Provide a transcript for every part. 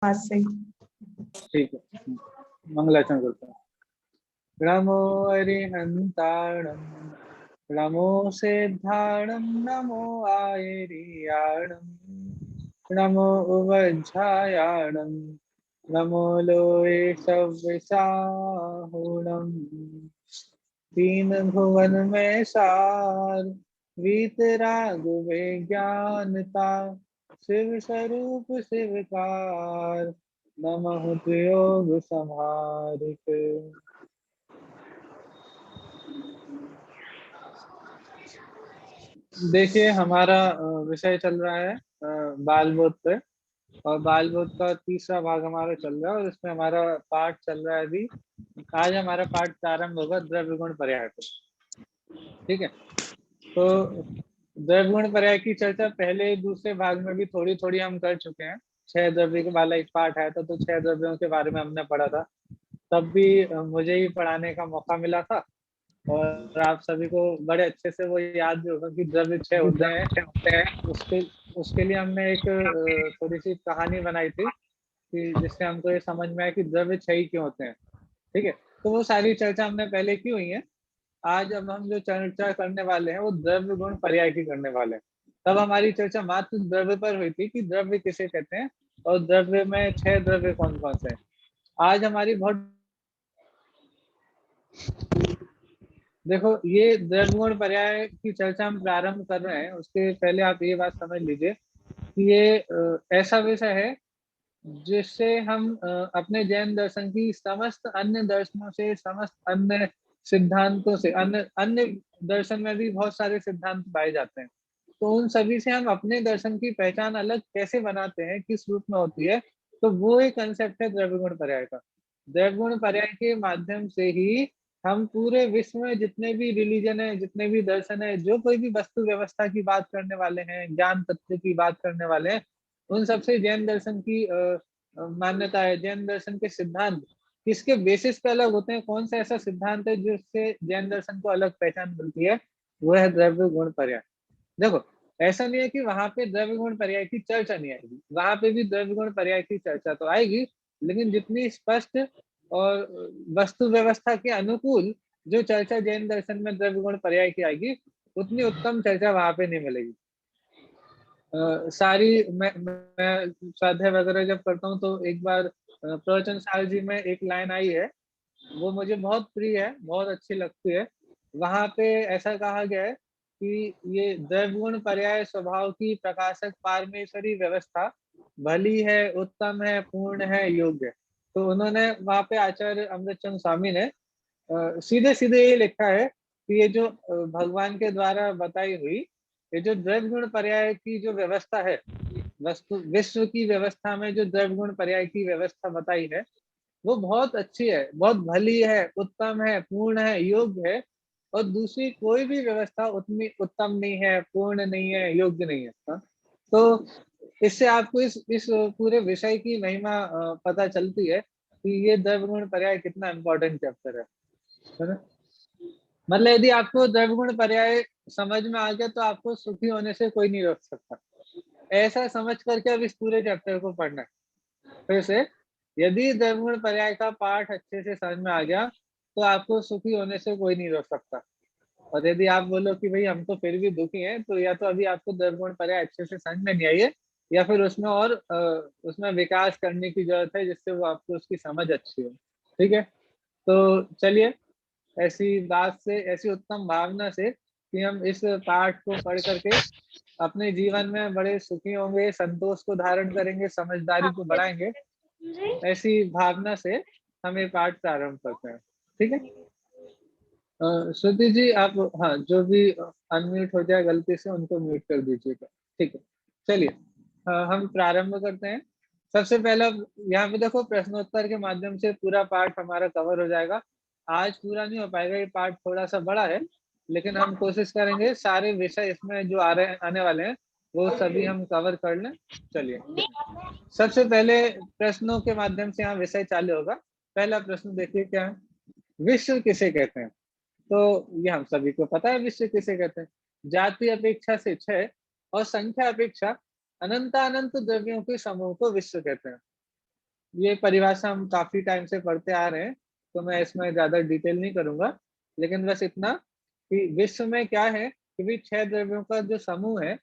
आज से। ठीक है, मंगलाचरण करते हैं। नमो अरिहंताणं नमो सिद्धाणं नमो आयर्याणं नमो उवज्झायाणं नमो लोये सव्यसाहुणं तीन भुवन में सार वीतराग विज्ञानता शिव स्वरूप शिवकार नमः योग संहारिक। देखिए हमारा विषय चल रहा है बाल बोध पे, और बाल बोध का तीसरा भाग हमारा चल रहा है, और इसमें हमारा पाठ चल रहा है अभी। आज हमारा पाठ प्रारंभ होगा द्रव्य गुण पर्याय पे। ठीक है, तो द्रव्य गुण पर्याय की चर्चा पहले दूसरे भाग में भी थोड़ी थोड़ी हम कर चुके हैं। 6 द्रव्य वाला एक पाठ आया था, तो 6 द्रव्यों के बारे में हमने पढ़ा था। तब भी मुझे ही पढ़ाने का मौका मिला था, और आप सभी को बड़े अच्छे से वो याद भी होगा कि द्रव्य 6 होते हैं। उसके उसके लिए हमने एक थोड़ी सी कहानी बनाई थी, कि जिससे हमको ये समझ में आया कि द्रव्य 6 ही क्यों होते हैं। ठीक है, तो वो सारी चर्चा हमने पहले की हुई है। आज अब हम जो चर्चा करने वाले हैं वो द्रव्य गुण पर्याय की करने वाले हैं। तब हमारी चर्चा मात्र द्रव्य पर हुई थी कि द्रव्य किसे कहते हैं, और द्रव्य में 6 द्रव्य कौन कौन से हैं। आज हमारी बहुत देखो, ये द्रव्य गुण पर्याय की चर्चा हम प्रारंभ कर रहे हैं, उसके पहले आप ये बात समझ लीजिए कि ये ऐसा विषय है जिससे हम अपने जैन दर्शन की समस्त अन्य दर्शनों से, समस्त अन्य सिद्धांतों से, अन्य अन्य दर्शन में भी बहुत सारे सिद्धांत पाए जाते हैं, तो उन सभी से हम अपने दर्शन की पहचान अलग कैसे बनाते हैं, किस रूप में होती है, तो वो एक कंसेप्ट है द्रव्य गुण पर्याय का। द्रव्य गुण पर्याय के माध्यम से ही हम पूरे विश्व में जितने भी रिलीजन है, जितने भी दर्शन है, जो कोई भी वस्तु व्यवस्था की बात करने वाले हैं, ज्ञान तत्व की बात करने वाले हैं, उन सबसे जैन दर्शन की मान्यता है, जैन दर्शन के सिद्धांत किसके बेसिस पे अलग होते हैं, कौन सा ऐसा सिद्धांत है जिससे जैन दर्शन को अलग पहचान मिलती है, वो है द्रव्य गुण पर्याय। देखो, ऐसा नहीं है कि वहां पे द्रव्य गुण पर्याय की चर्चा नहीं आएगी, वहां पे भी द्रव्य गुण पर्याय की चर्चा तो आएगी, लेकिन जितनी स्पष्ट और वस्तु व्यवस्था के अनुकूल जो चर्चा जैन दर्शन में द्रव्य गुण पर्याय की आएगी, उतनी उत्तम चर्चा वहां पे नहीं मिलेगी। सारी मैं स्वाध्याय वगैरह जब करता हूँ, तो एक बार प्रवचन सार जी में एक लाइन आई है, वो मुझे बहुत प्रिय है, बहुत अच्छी लगती है। वहां पे ऐसा कहा गया है कि ये द्रव्य गुण पर्याय स्वभाव की प्रकाशक पारमेश्वरी व्यवस्था भली है, उत्तम है, पूर्ण है, योग्य है। तो उन्होंने वहां पे आचार्य अमृतचंद स्वामी ने सीधे सीधे ये लिखा है कि ये जो भगवान के द्वारा बताई हुई ये जो द्रव्य गुण पर्याय की जो व्यवस्था है, वस्तु विश्व की व्यवस्था में जो द्रव्य गुण पर्याय की व्यवस्था बताई है, वो बहुत अच्छी है, बहुत भली है, उत्तम है, पूर्ण है, योग्य है, और दूसरी कोई भी व्यवस्था उतनी उत्तम नहीं है, पूर्ण नहीं है, योग्य नहीं है। हाँ? तो इससे आपको इस पूरे विषय की महिमा पता चलती है कि ये द्रव्य गुण पर्याय कितना इंपॉर्टेंट चैप्टर है ना। मतलब यदि आपको द्रव्य गुण पर्याय समझ में आ गया, तो आपको सुखी होने से कोई नहीं रोक सकता। ऐसा समझ करके अब इस पूरे चैप्टर को पढ़ना है। फिर से, यदि द्रव्य गुण पर्याय का पाठ अच्छे से समझ में आ गया, तो आपको सुखी होने से कोई नहीं रोक सकता। और यदि आप बोलो कि भाई हम तो फिर भी दुखी हैं, तो या तो अभी आपको द्रव्य गुण पर्याय अच्छे से समझ में नहीं आई है, या फिर उसमें और उसमें विकास करने की जरूरत है, जिससे वो आपको उसकी समझ अच्छी हो। ठीक है, तो चलिए, ऐसी बात से, ऐसी उत्तम भावना से कि हम इस पाठ को पढ़ करके अपने जीवन में बड़े सुखी होंगे, संतोष को धारण करेंगे, समझदारी को बढ़ाएंगे, ऐसी भावना से हम ये पाठ प्रारंभ करते हैं। ठीक है, श्रुति जी आप, हाँ, जो भी अनम्यूट हो जाए गलती से उनको म्यूट कर दीजिएगा। ठीक है, चलिए हम प्रारंभ करते हैं। सबसे पहला, यहाँ पे देखो, प्रश्नोत्तर के माध्यम से पूरा पाठ हमारा कवर हो जाएगा। आज पूरा नहीं हो पाएगा, ये पाठ थोड़ा सा बड़ा है, लेकिन हम कोशिश करेंगे सारे विषय इसमें जो आने वाले हैं वो सभी हम कवर कर लें। चलिए, सबसे पहले प्रश्नों के माध्यम से यहाँ विषय चालू होगा। पहला प्रश्न देखिए क्या है, विश्व किसे कहते हैं। तो ये हम सभी को पता है विश्व किसे कहते हैं। जाति अपेक्षा से 6 और संख्या अपेक्षा अनंत द्रव्यों के समूह को विश्व कहते हैं। ये परिभाषा हम काफी टाइम से पढ़ते आ रहे हैं, तो मैं इसमें ज्यादा डिटेल नहीं करूंगा, लेकिन बस इतना कि विश्व में क्या है कि भी 6 द्रव्यों का जो समूह है,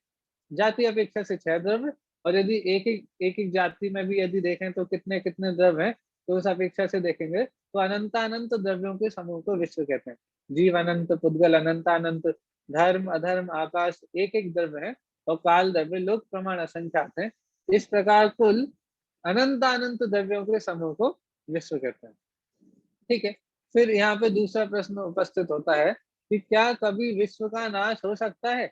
जाति अपेक्षा से 6 द्रव्य, और यदि एक एक जाति में भी यदि देखें तो कितने कितने द्रव्य हैं, तो उस अपेक्षा से देखेंगे तो अनंत अनंत द्रव्यों के समूह को विश्व कहते हैं। जीव अनंत, पुद्गल अनंत अनंत, धर्म अधर्म आकाश एक एक द्रव्य है, और काल द्रव्य लोक प्रमाण असंख्यात है। इस प्रकार कुल अनंत अनंत द्रव्यों के समूह को विश्व कहते हैं। ठीक है। फिर यहाँ पे दूसरा प्रश्न उपस्थित होता है कि क्या कभी विश्व का नाश हो सकता है।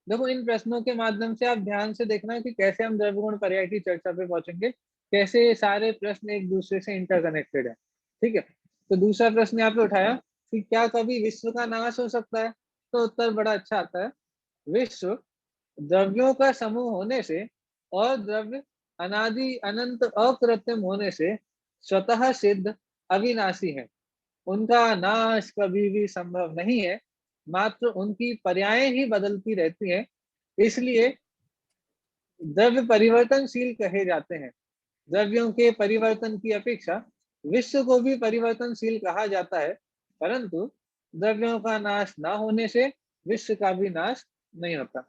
देखो, इन प्रश्नों के माध्यम से आप ध्यान से देखना कि कैसे हम द्रव्य गुण पर्याय की चर्चा पे पहुंचेंगे, कैसे ये सारे प्रश्न एक दूसरे से इंटरकनेक्टेड है। ठीक है। तो दूसरा प्रश्न यहाँ पे उठाया कि क्या कभी विश्व का नाश हो सकता है, तो उत्तर बड़ा अच्छा आता है। विश्व द्रव्यों का समूह होने से और द्रव्य अनादि अनंत अकृत्रिम होने से स्वतः सिद्ध अविनाशी है। उनका नाश कभी भी संभव नहीं है, मात्र उनकी पर्याय ही बदलती रहती हैं। इसलिए द्रव्य परिवर्तनशील कहे जाते हैं। द्रव्यों के परिवर्तन की अपेक्षा विश्व को भी परिवर्तनशील कहा जाता है, परंतु द्रव्यों का नाश ना होने से विश्व का भी नाश नहीं होता।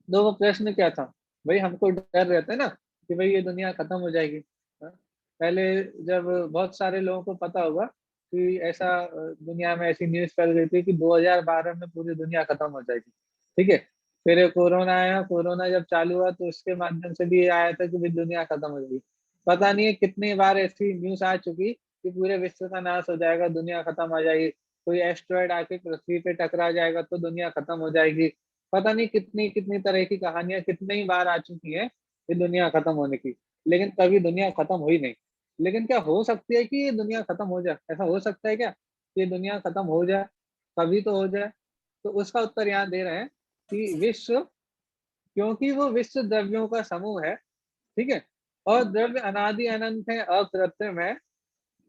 दो वो प्रश्न क्या था भाई, हमको डर रहता है ना कि भाई ये दुनिया खत्म हो जाएगी। हाँ? पहले जब बहुत सारे लोगों को पता होगा कि ऐसा दुनिया में ऐसी न्यूज़ फैल गई थी कि 2012 में पूरी दुनिया खत्म हो जाएगी। ठीक है। फिर कोरोना आया, कोरोना जब चालू हुआ तो उसके माध्यम से भी आया था कि भाई दुनिया खत्म हो जाएगी। पता नहीं है कितनी बार ऐसी न्यूज़ आ चुकी कि पूरे विश्व का नाश हो जाएगा, दुनिया खत्म हो जाएगी, कोई एस्ट्रॉयड आके पृथ्वी पे टकरा जाएगा तो दुनिया खत्म हो जाएगी। पता नहीं कितनी कितनी तरह की कहानियां कितनी ही बार आ चुकी हैं ये दुनिया खत्म होने की, लेकिन कभी दुनिया खत्म हुई नहीं। लेकिन क्या हो सकती है कि ये दुनिया खत्म हो जाए? ऐसा हो सकता है क्या कि ये दुनिया खत्म हो जाए? कभी तो हो जाए। तो उसका उत्तर यहाँ दे रहे हैं कि विश्व, क्योंकि वो विश्व द्रव्यों का समूह है, ठीक है, और द्रव्य अनादि अनंत है, अकृत्रिम है,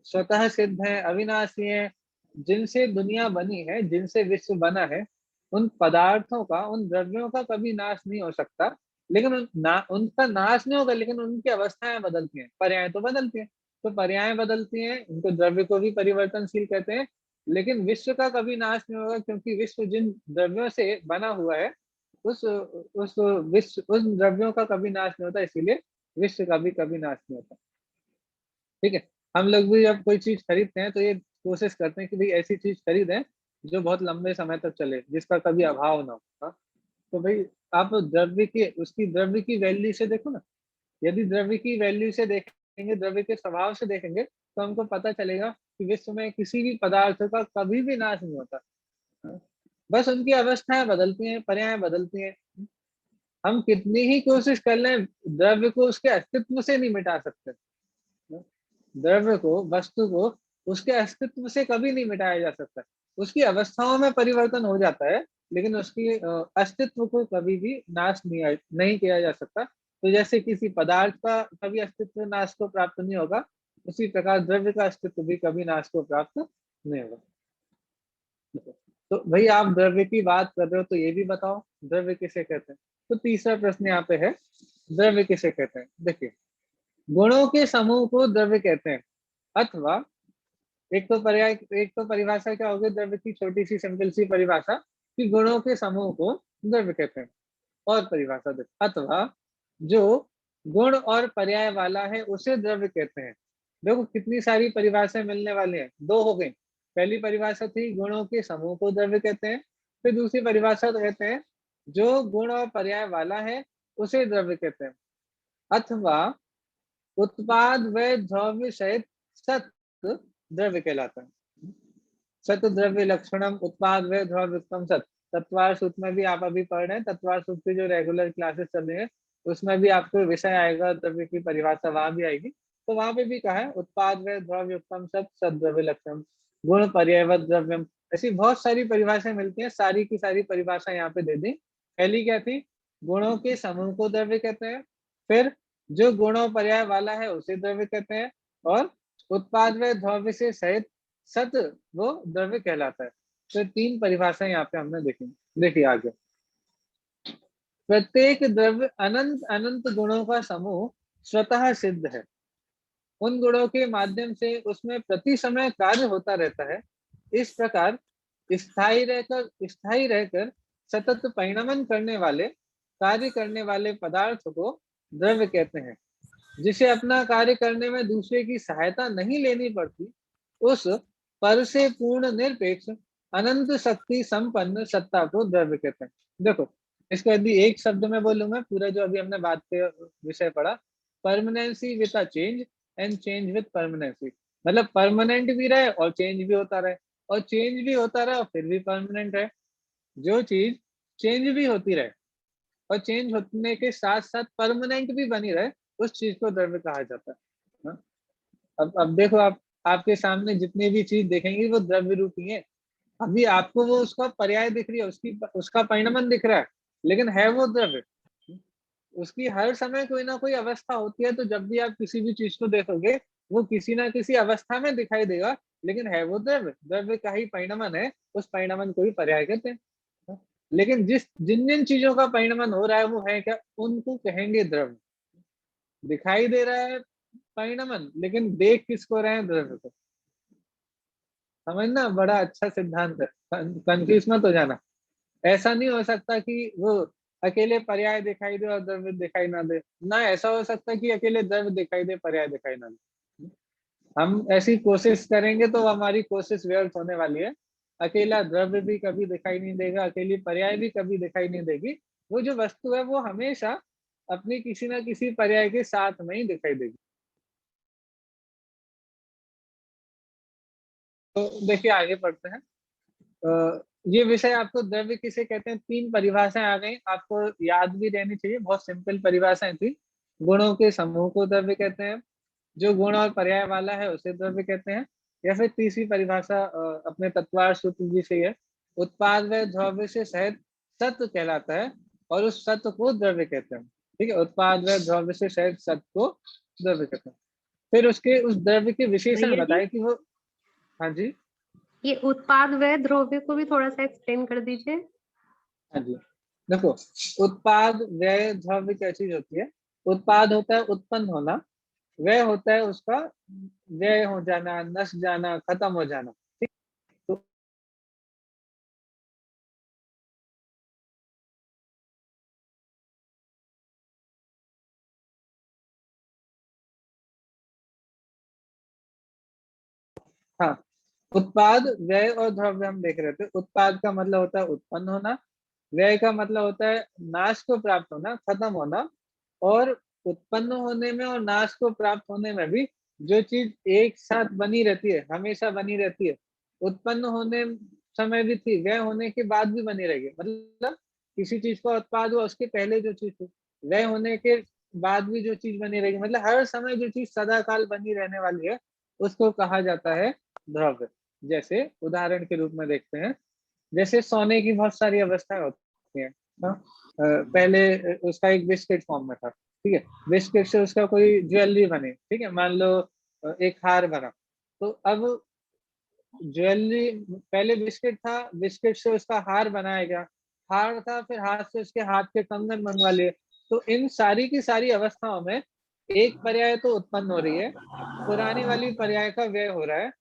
स्वतः सिद्ध है, अविनाशी है, जिनसे दुनिया बनी है, जिनसे विश्व बना है, उन पदार्थों का, उन द्रव्यों का कभी नाश नहीं हो सकता। लेकिन उनका नाश नहीं होगा, लेकिन उनकी अवस्थाएं बदलती हैं, पर्याय तो बदलती हैं। तो पर्याय बदलती हैं, उनको द्रव्य को भी परिवर्तनशील कहते हैं। लेकिन विश्व का कभी नाश नहीं होगा, क्योंकि विश्व जिन द्रव्यों से बना हुआ है, उस विश्व उन द्रव्यों का कभी नाश नहीं होता, इसीलिए विश्व का भी कभी नाश नहीं होता। ठीक है। हम लोग भी जब कोई चीज खरीदते हैं तो ये कोशिश करते हैं कि भाई ऐसी चीज खरीदें जो बहुत लंबे समय तक चले, जिसका कभी अभाव ना हो। हाँ? तो भाई आप द्रव्य की, उसकी द्रव्य की वैल्यू से देखो ना। यदि द्रव्य की वैल्यू से देखेंगे, द्रव्य के स्वभाव से देखेंगे, तो हमको पता चलेगा कि विश्व में किसी भी पदार्थ का कभी भी नाश नहीं होता। हाँ? बस उनकी अवस्थाएं बदलती हैं, पर्याय बदलती हैं। हम कितनी ही कोशिश कर लें, द्रव्य को उसके अस्तित्व से नहीं मिटा सकते। द्रव्य को, वस्तु को उसके अस्तित्व से कभी नहीं मिटाया जा सकता। उसकी अवस्थाओं में परिवर्तन हो जाता है, लेकिन उसकी अस्तित्व को कभी भी नाश नहीं किया जा सकता। तो जैसे किसी पदार्थ का कभी अस्तित्व नाश को प्राप्त नहीं होगा, उसी प्रकार द्रव्य का अस्तित्व भी कभी नाश को प्राप्त नहीं होगा। तो भाई आप द्रव्य की बात कर रहे हो, तो ये भी बताओ द्रव्य किसे कहते हैं। तो तीसरा प्रश्न यहाँ पे है, द्रव्य किसे कहते हैं। देखिए, गुणों के समूह को द्रव्य कहते हैं, अथवा एक तो परिभाषा क्या होगी द्रव्य की, छोटी सी सिंपल सी परिभाषा कि गुणों के समूह को द्रव्य कहते हैं। और परिभाषा देखो, अथवा जो गुण और पर्याय वाला है उसे द्रव्य कहते हैं। देखो कितनी सारी परिभाषाएं मिलने वाली हैं, दो हो गई। पहली परिभाषा थी गुणों के समूह को द्रव्य कहते हैं। फिर दूसरी परिभाषा तो कहते हैं जो गुण और पर्याय वाला है उसे द्रव्य कहते हैं। अथवा उत्पाद व द्रव्य सहित सत द्रव्य कहलाता है। सत द्रव्य लक्षणम उत्पाद व द्रव्य उत्तम सत। तत्वार सूत्र में भी आप अभी पढ़ रहे हैं, तत्वार सूत्र की जो रेगुलर क्लासेस चल रही है उसमें भी आपको विषय आएगा, द्रव्य की परिभाषा वहां भी आएगी। तो वहां पे भी कहा है उत्पाद व द्रव्य उत्तम सत, सत द्रव्य लक्षणम, गुण पर्यायवत द्रव्यम। ऐसी बहुत सारी परिभाषाएं मिलती हैं, सारी की सारी परिभाषा यहाँ पे दे दी। पहली क्या थी, गुणों के समूह को द्रव्य कहते हैं। फिर जो गुण और पर्याय वाला है उसे द्रव्य कहते हैं। और उत्पाद व द्रव्य से सहित सत वो द्रव्य कहलाता है। तो तीन परिभाषाएं यहाँ पे हमने देखी। देखिए आगे, प्रत्येक द्रव्य अनंत अनंत गुणों का समूह स्वतः सिद्ध है। उन गुणों के माध्यम से उसमें प्रति समय कार्य होता रहता है। इस प्रकार स्थायी रहकर सतत परिणमन करने वाले, कार्य करने वाले पदार्थ को द्रव्य कहते हैं। जिसे अपना कार्य करने में दूसरे की सहायता नहीं लेनी पड़ती, उस पर से पूर्ण निरपेक्ष अनंत शक्ति संपन्न सत्ता को द्रव्य कहते हैं। देखो, इसको यदि एक शब्द में बोलूंगा, पूरा जो अभी हमने बात के विषय पढ़ा, permanency with a change and change with permanency. मतलब परमानेंट भी रहे और चेंज भी होता रहे, और चेंज भी होता रहे और फिर भी परमानेंट है। जो चीज चेंज भी होती रहे और चेंज होने के साथ साथ परमानेंट भी बनी रहे, उस चीज को द्रव्य कहा जाता है। हाँ? अब देखो, आप आपके सामने जितनी भी चीज देखेंगे वो द्रव्य रूपी है। अभी आपको वो उसका पर्याय दिख रही है, उसका परिणमन दिख रहा है, लेकिन है वो द्रव्य। उसकी हर समय कोई ना कोई अवस्था होती है, तो जब भी आप किसी भी चीज को देखोगे, वो किसी ना किसी अवस्था में दिखाई देगा, लेकिन है वो द्रव्य। द्रव्य का ही परिणमन है, उस परिणमन को ही पर्याय कहते हैं। लेकिन जिन जिन चीजों का परिणमन हो रहा है वो है क्या, उनको कहेंगे द्रव्य। दिखाई दे रहा है परिणमन, लेकिन देख किसको रहे हैं, द्रव्य को। समझना, बड़ा अच्छा सिद्धांत है, कंफ्यूज मत हो जाना। ऐसा नहीं हो सकता कि वो अकेले पर्याय दिखाई दे और द्रव्य दिखाई ना दे, ना ऐसा हो सकता कि अकेले द्रव्य दिखाई दे, पर्याय दिखाई ना दे। हम ऐसी कोशिश करेंगे तो हमारी कोशिश व्यर्थ होने वाली है। अकेला द्रव्य भी कभी दिखाई नहीं देगा, अकेली पर्याय भी कभी दिखाई नहीं देगी। वो जो वस्तु है वो हमेशा अपनी किसी ना किसी पर्याय के साथ में ही दिखाई देगी। तो देखिए, आगे पढ़ते हैं। ये विषय आपको द्रव्य किसे कहते हैं, 3 परिभाषाएं आ गई, आपको याद भी रहनी चाहिए, बहुत सिंपल परिभाषाएं थी। गुणों के समूह को द्रव्य कहते हैं, जो गुण और पर्याय वाला है उसे द्रव्य कहते हैं। या फिर तीसरी परिभाषा अपने तत्वार्थ सूत्र जी से है, उत्पाद व द्रव्य से सहित सत्व कहलाता है, और उस सत्व को द्रव्य कहते हैं। ठीक है, उत्पाद व द्रव्य से सहित सत्व को द्रव्य कहते हैं। फिर उसके उस द्रव्य के विशेषण भैया जी, बताए कि वो। हाँ जी। ये उत्पाद व द्रव्य को भी थोड़ा सा एक्सप्लेन कर दीजिए। हाँ जी, देखो, उत्पाद व्यय द्रव्य क्या चीज होती है। उत्पाद होता है उत्पन्न होना, व्यय होता है उसका व्यय हो जाना, नष्ट जाना, खत्म हो जाना। ठीक। तो हाँ, उत्पाद व्यय और द्रव्य हम देख रहे थे। उत्पाद का मतलब होता है उत्पन्न होना, व्यय का मतलब होता है नाश को प्राप्त होना, खत्म होना। और उत्पन्न होने में और नाश को प्राप्त होने में भी जो चीज एक साथ बनी रहती है, हमेशा बनी रहती है, उत्पन्न होने समय भी थी, व्यय होने के बाद भी बनी रहेगी। मतलब किसी चीज का उत्पाद हुआ, उसके पहले जो चीज थी, व्यय होने के बाद भी जो चीज बनी रहेगी, मतलब हर समय जो चीज सदा काल बनी रहने वाली है, उसको कहा जाता है द्रव्य। जैसे उदाहरण के रूप में देखते हैं, जैसे सोने की बहुत सारी अवस्थाएं होती हैं। हाँ? पहले उसका एक बिस्किट फॉर्म में था। ठीक है, बिस्किट से उसका कोई ज्वेलरी बने, ठीक है, मान लो एक हार बना। तो अब ज्वेलरी, पहले बिस्किट था, बिस्किट से उसका हार बनाया गया, हार था, फिर हाथ से उसके हाथ के कंगन बनवा लिए। तो इन सारी की सारी अवस्थाओं में एक पर्याय तो उत्पन्न हो रही है, पुरानी वाली पर्याय का व्यय हो रहा है,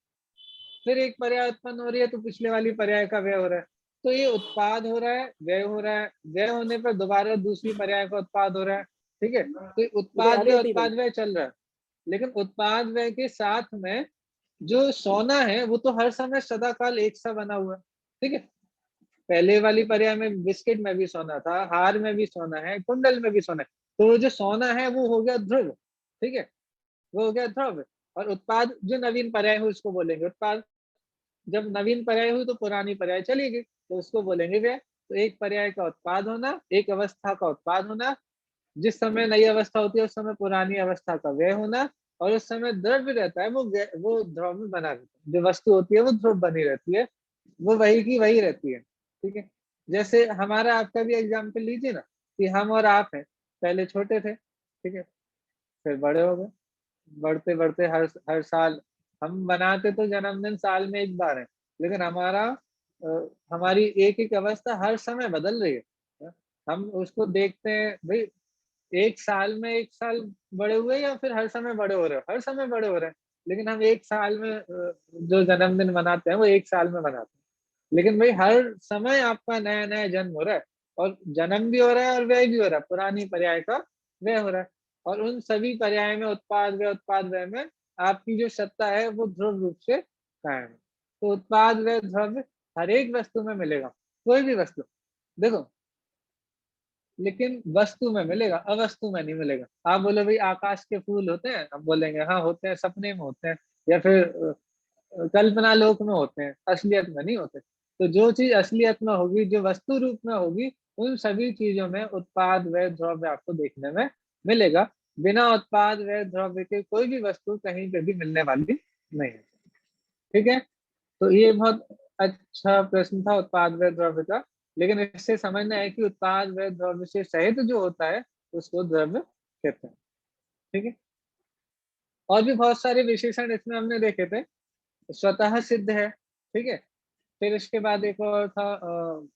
फिर एक पर्याय उत्पन्न हो रही है तो पिछले वाली पर्याय का व्यय हो रहा है। तो ये उत्पाद हो रहा है, व्यय हो रहा है, व्यय होने पर दोबारा दूसरी पर्याय का उत्पाद हो रहा है। ठीक है, तो उत्पाद व्यय चल रहा है। लेकिन उत्पाद व्यय के साथ में जो सोना है वो तो हर समय सदा काल एक सा बना हुआ है। ठीक है, पहले वाली पर्याय में बिस्किट में भी सोना था, हार में भी सोना है, कुंडल में भी सोना है। तो वो जो सोना है वो हो गया ध्रुव। ठीक है, वो हो गया ध्रुव। और उत्पाद जो नवीन पर्याय है उसको बोलेंगे उत्पाद। जब नवीन पर्याय हुई तो पुरानी पर्याय चली गई, तो उसको बोलेंगे व्यय। तो एक पर्याय का उत्पाद होना, एक अवस्था का उत्पाद होना, जिस समय नई अवस्था होती है उस समय पुरानी अवस्था का व्यय होना, और उस समय द्रव्य रहता है वो ध्रुव में बना रहता है। जो वस्तु होती है वो ध्रुव बनी रहती है, वो वही की वही रहती है। ठीक है, जैसे हमारा आपका भी एग्जाम्पल लीजिए ना, कि हम और आप हैं, पहले छोटे थे, ठीक है, फिर बड़े हो गए, बढ़ते बढ़ते हर हर साल हम बनाते तो जन्मदिन साल में एक बार है, लेकिन हमारी एक एक अवस्था हर समय बदल रही है। हम उसको देखते हैं भाई, एक साल में एक साल बड़े हुए या फिर हर समय बड़े हो रहे हो? हर समय बड़े हो रहे हैं। लेकिन हम एक साल में जो जन्मदिन मनाते हैं वो एक साल में मनाते हैं। लेकिन भाई हर समय आपका नया-नया जन्म हो रहा है और जन्म भी हो रहा है और व्यय भी हो रहा है, पुरानी पर्याय का व्यय हो रहा है। और उन सभी पर्याय में उत्पाद व्यय में आपकी जो सत्ता है वो दृढ़ रूप से कायम है। तो उत्पाद व्यय द्रव्य हर एक वस्तु में मिलेगा, कोई भी वस्तु। देखो, लेकिन वस्तु में मिलेगा, अवस्तु में नहीं मिलेगा। आप बोले भई आकाश के फूल होते हैं? हम बोलेंगे हाँ होते हैं, सपने में होते हैं या फिर कल्पना लोक में होते हैं, असलियत में नहीं होते। तो जो चीज़ असलियत में होगी, जो वस्तु रूप में होगी, उन सभी चीज़ों में उत्पाद व्यय द्रव्य आपको देखने में मिलेगा। बिना उत्पाद व्यय द्रव्य के कोई भी वस्तु कहीं पे भी मिलने वाली नहीं है। ठीक है? तो ये बहुत अच्छा प्रश्न था उत्पाद व्यय द्रव्य का, लेकिन इससे समझना है कि उत्पाद व्यय द्रव्य से सहित जो होता है, उसको द्रव्य कहते हैं। ठीक है? और भी बहुत सारे विशेषण इसमें हमने देखे थे। स्वतः सिद्ध है, ठीक है? फिर इसके बाद एक और था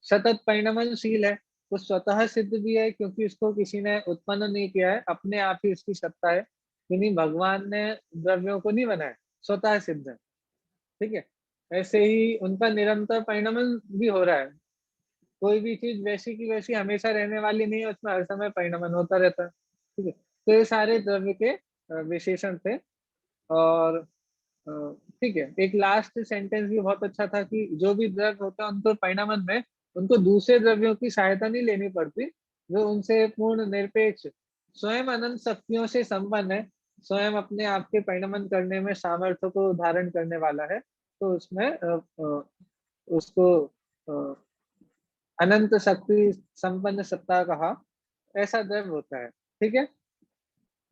सतत परिणमनशील है, वो स्वतः सिद्ध भी है क्योंकि इसको किसी ने उत्पन्न नहीं किया है, अपने आप ही इसकी सत्ता है। यानी भगवान ने द्रव्यों को नहीं बनाया, स्वतः सिद्ध है, ठीक है? ऐसे ही उनका निरंतर परिणमन भी हो रहा है। कोई भी चीज़ वैसी की वैसी हमेशा रहने वाली नहीं है, उसमें हर समय परिणमन होता रहता है, ठीक है? तो ये सारे द्रव्य के विशेषण थे और अ, ठीक है, एक लास्ट सेंटेंस भी बहुत अच्छा था कि जो भी द्रव्य होता है उनको परिणमन में उनको दूसरे द्रव्यों की सहायता नहीं लेनी पड़ती, जो उनसे पूर्ण निरपेक्ष स्वयं अनंत शक्तियों से संपन्न है, स्वयं अपने आप के परिणमन करने में सामर्थ्य को धारण करने वाला है, तो उसमें उसको अ, अनंत शक्ति संपन्न सत्ता कहा, ऐसा द्रव्य होता है, ठीक है?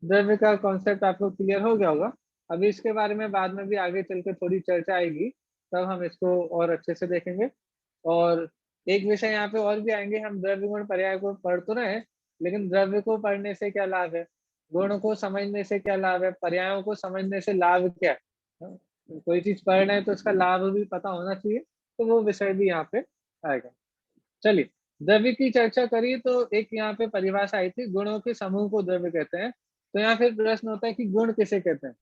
द्रव्य का कॉन्सेप्ट आपको क्लियर हो गया होगा। अभी इसके बारे में बाद में भी आगे चल के थोड़ी चर्चा आएगी, तब हम इसको और अच्छे से देखेंगे। और एक विषय यहाँ पे और भी आएँगे, हम द्रव्य गुण पर्याय को पढ़ तो रहे हैं, लेकिन द्रव्य को पढ़ने से क्या लाभ है? गुण को समझने से क्या लाभ है? पर्यायों को समझने से लाभ क्या है? हाँ, कोई चीज़ पढ़ रहे हैं तो उसका लाभ भी पता होना चाहिए, तो वो विषय भी यहाँ पे आएगा। चलिए, द्रव्य की चर्चा करी तो एक यहाँ पे परिभाषा आई थी, गुणों के समूह को द्रव्य कहते हैं। तो यहाँ फिर प्रश्न होता है कि गुण किसे कहते हैं?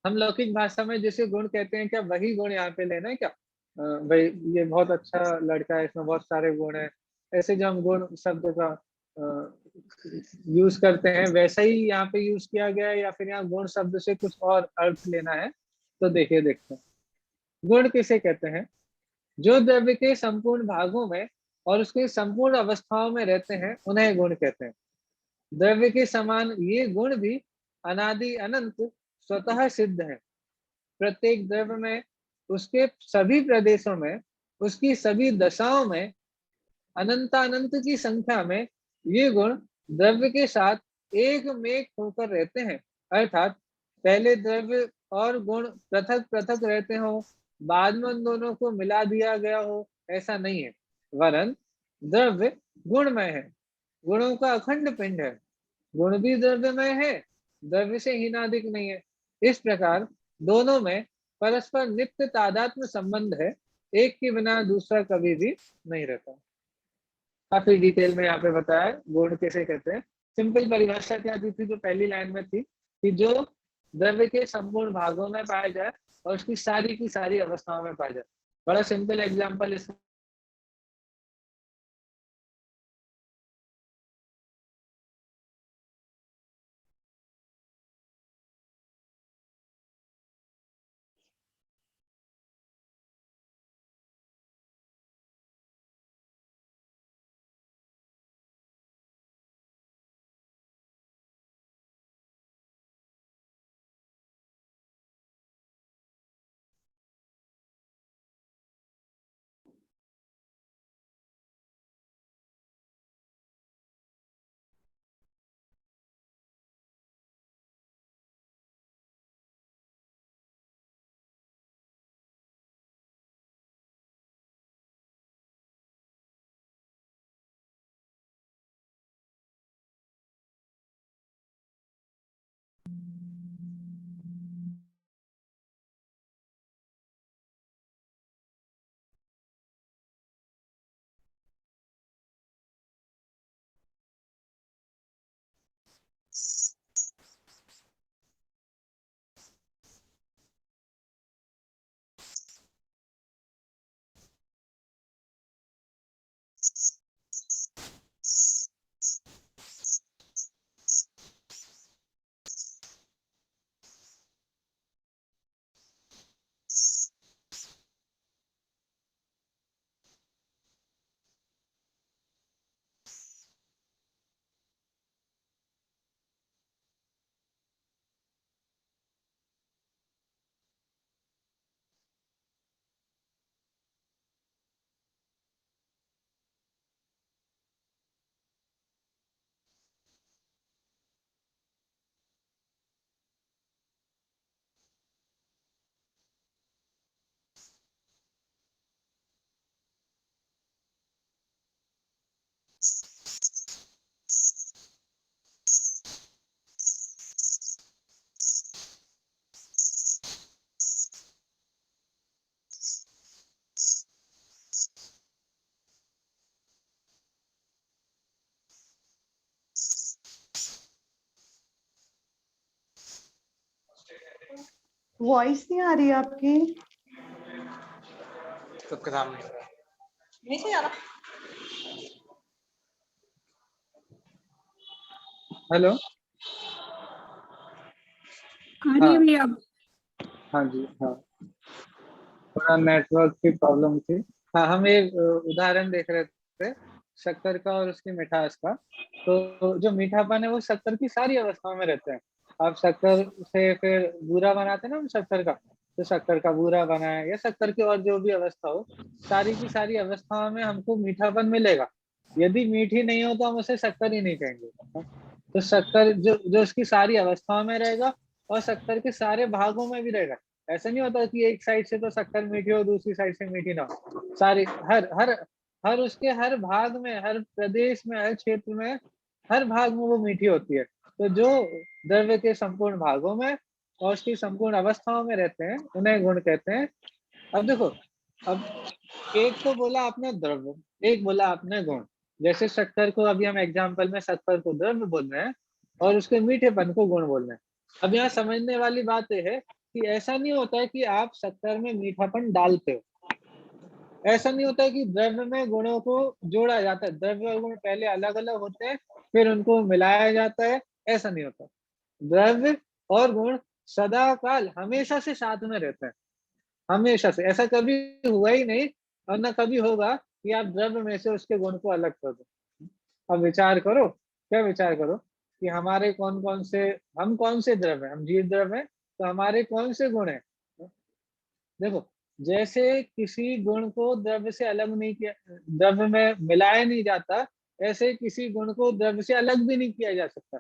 हम लौकिक भाषा में जिसे गुण कहते हैं, क्या वही गुण यहाँ पे लेना है क्या? भई ये बहुत अच्छा लड़का है, इसमें बहुत सारे गुण हैं। ऐसे जो हम गुण शब्द का यूज़ करते हैं, वैसा ही यहाँ पे यूज़ किया गया है या फिर यहाँ गुण शब्द से कुछ और अर्थ लेना है? तो देखिए देखते हैं। गुण किसे कहते हैं? जो द्रव्य के संपूर्ण भागों में और उसकी संपूर्ण अवस्थाओं में रहते हैं, उन्हें गुण कहते हैं। द्रव्य के समान ये गुण भी अनादि अनंत स्वतः सिद्ध है। प्रत्येक द्रव्य में, उसके सभी प्रदेशों में, उसकी सभी दशाओं में, अनंतानंत की संख्या में ये गुण द्रव्य के साथ एकमेक होकर रहते हैं। अर्थात पहले द्रव्य और गुण पृथक-पृथक रहते हों, बाद में उन दोनों को मिला दिया गया हो, ऐसा नहीं है। वरन द्रव्य गुणमय है, गुणों का अखंड पिंड है। गुण भी द्रव्यमय है, द्रव्य से हीनाधिक नहीं है। इस प्रकार दोनों में परस्पर नित्य तादात्म्य संबंध है, एक के बिना दूसरा कभी भी नहीं रहता। काफ़ी डिटेल में यहाँ पे बताया है, गुण किसे कहते हैं। सिंपल परिभाषा क्या दी थी जो पहली लाइन में थी कि जो द्रव्य के संपूर्ण भागों में पाया जाए और उसकी सारी की सारी अवस्थाओं में पाया जाए। बड़ा सिंपल एग्जांपल इसमें वॉइस नहीं आ रही है आपकी। सबके सामने नहीं सही आ रहा। हेलो। आ रही है हाँ भैया अब। हाँ जी हाँ, थोड़ा नेटवर्क की प्रॉब्लम थी। हाँ, हम एक उदाहरण देख रहे थे शक्कर का और उसकी मिठास का। तो जो मीठापन है वो शक्कर की सारी अवस्थाओं में रहते हैं। आप शक्कर से फिर बूरा बनाते हैं ना, हम शक्कर का, तो शक्कर का बूरा बनाए या शक्कर की और जो भी अवस्था हो, सारी की सारी अवस्थाओं में हमको मीठापन मिलेगा। यदि मीठी नहीं हो तो हम उसे शक्कर ही नहीं कहेंगे। तो शक्कर जो जो उसकी सारी अवस्थाओं में रहेगा और शक्कर के सारे भागों में भी रहेगा। ऐसा नहीं होता कि एक साइड से तो शक्कर मीठी हो, दूसरी साइड से मीठी ना हो। सारी हर हर हर उसके हर भाग में, हर प्रदेश में, हर क्षेत्र में, हर भाग में वो मीठी होती है। तो जो द्रव्य के संपूर्ण भागों में और उसकी संपूर्ण अवस्थाओं में रहते हैं उन्हें गुण कहते हैं। अब देखो, अब एक तो बोला आपने द्रव्य, एक बोला आपने गुण। जैसे शक्कर को अभी हम एग्जाम्पल में शक्कर को द्रव्य बोल रहे हैं और उसके मीठेपन को गुण बोल रहे हैं। अब यहाँ समझने वाली बात यह है कि ऐसा नहीं होता है कि आप शक्कर में मीठापन डालते हो। ऐसा नहीं होता है कि द्रव्य में गुणों को जोड़ा जाता है, द्रव्य और गुण पहले अलग अलग होते हैं फिर उनको मिलाया जाता है। ऐसा नहीं होता। द्रव्य और गुण सदा काल हमेशा से साथ में रहते हैं, हमेशा से। ऐसा कभी हुआ ही नहीं और ना कभी होगा कि आप द्रव्य में से उसके गुण को अलग कर दो। अब विचार करो, क्या विचार करो कि हमारे कौन कौन से, हम कौन से द्रव्य हैं, हम जीव द्रव्य हैं, तो हमारे कौन से गुण हैं। देखो, जैसे किसी गुण को द्रव्य से अलग नहीं किया, द्रव्य में मिलाया नहीं जाता, ऐसे किसी गुण को द्रव्य से अलग भी नहीं किया जा सकता।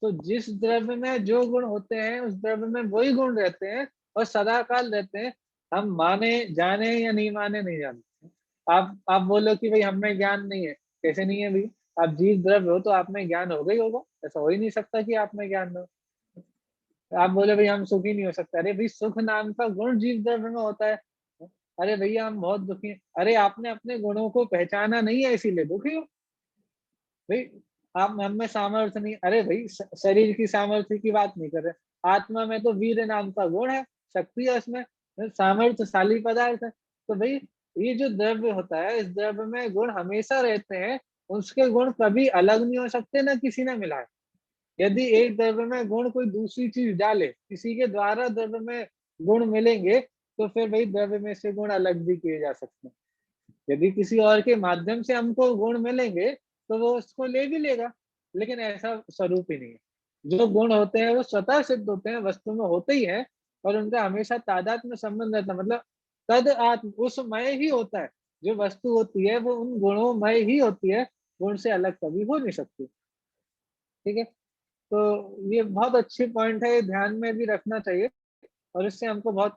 तो जिस द्रव्य में जो गुण होते हैं उस द्रव्य में वही गुण रहते हैं और सदाकाल रहते हैं। हम माने जाने या नहीं माने नहीं जानते। आप बोलो कि भाई हमें ज्ञान नहीं है, कैसे नहीं है भाई? आप जीव द्रव्य हो तो आप में ज्ञान होगा ही होगा, ऐसा हो ही नहीं सकता कि आप में ज्ञान न हो। आप बोले भाई हम सुखी नहीं हो सकते, अरे भाई सुख नाम का गुण जीव द्रव्य में होता है। अरे भैया हम बहुत दुखी हैं, अरे आपने अपने गुणों को पहचाना नहीं है इसीलिए दुखी हो भाई। आप हम में सामर्थ्य नहीं, अरे भाई शरीर की सामर्थ्य की बात नहीं कर रहे, आत्मा में तो वीर नाम का गुण है, शक्ति है उसमें, सामर्थ्यशाली पदार्थ है। तो भाई ये जो द्रव्य होता है इस द्रव्य में गुण हमेशा रहते हैं, उसके गुण कभी अलग नहीं हो सकते, ना किसी ने मिलाए। यदि एक द्रव्य में गुण कोई दूसरी चीज डाले, किसी के द्वारा द्रव्य में गुण मिलेंगे, तो फिर भाई द्रव्य में से गुण अलग भी किए जा सकते हैं। यदि किसी और के माध्यम से हमको गुण मिलेंगे तो वो उसको ले भी लेगा, लेकिन ऐसा स्वरूप ही नहीं है। जो गुण होते हैं वो स्वतः सिद्ध होते हैं, वस्तु में होते ही है और उनका हमेशा तादात्म्य में संबंध रहता है। मतलब तद आत्म उसमय ही होता है। जो वस्तु होती है वो उन गुणोंमय ही होती है, गुण से अलग कभी हो नहीं सकती। ठीक है, तो ये बहुत अच्छी पॉइंट है, ये ध्यान में भी रखना चाहिए। और इससे हमको बहुत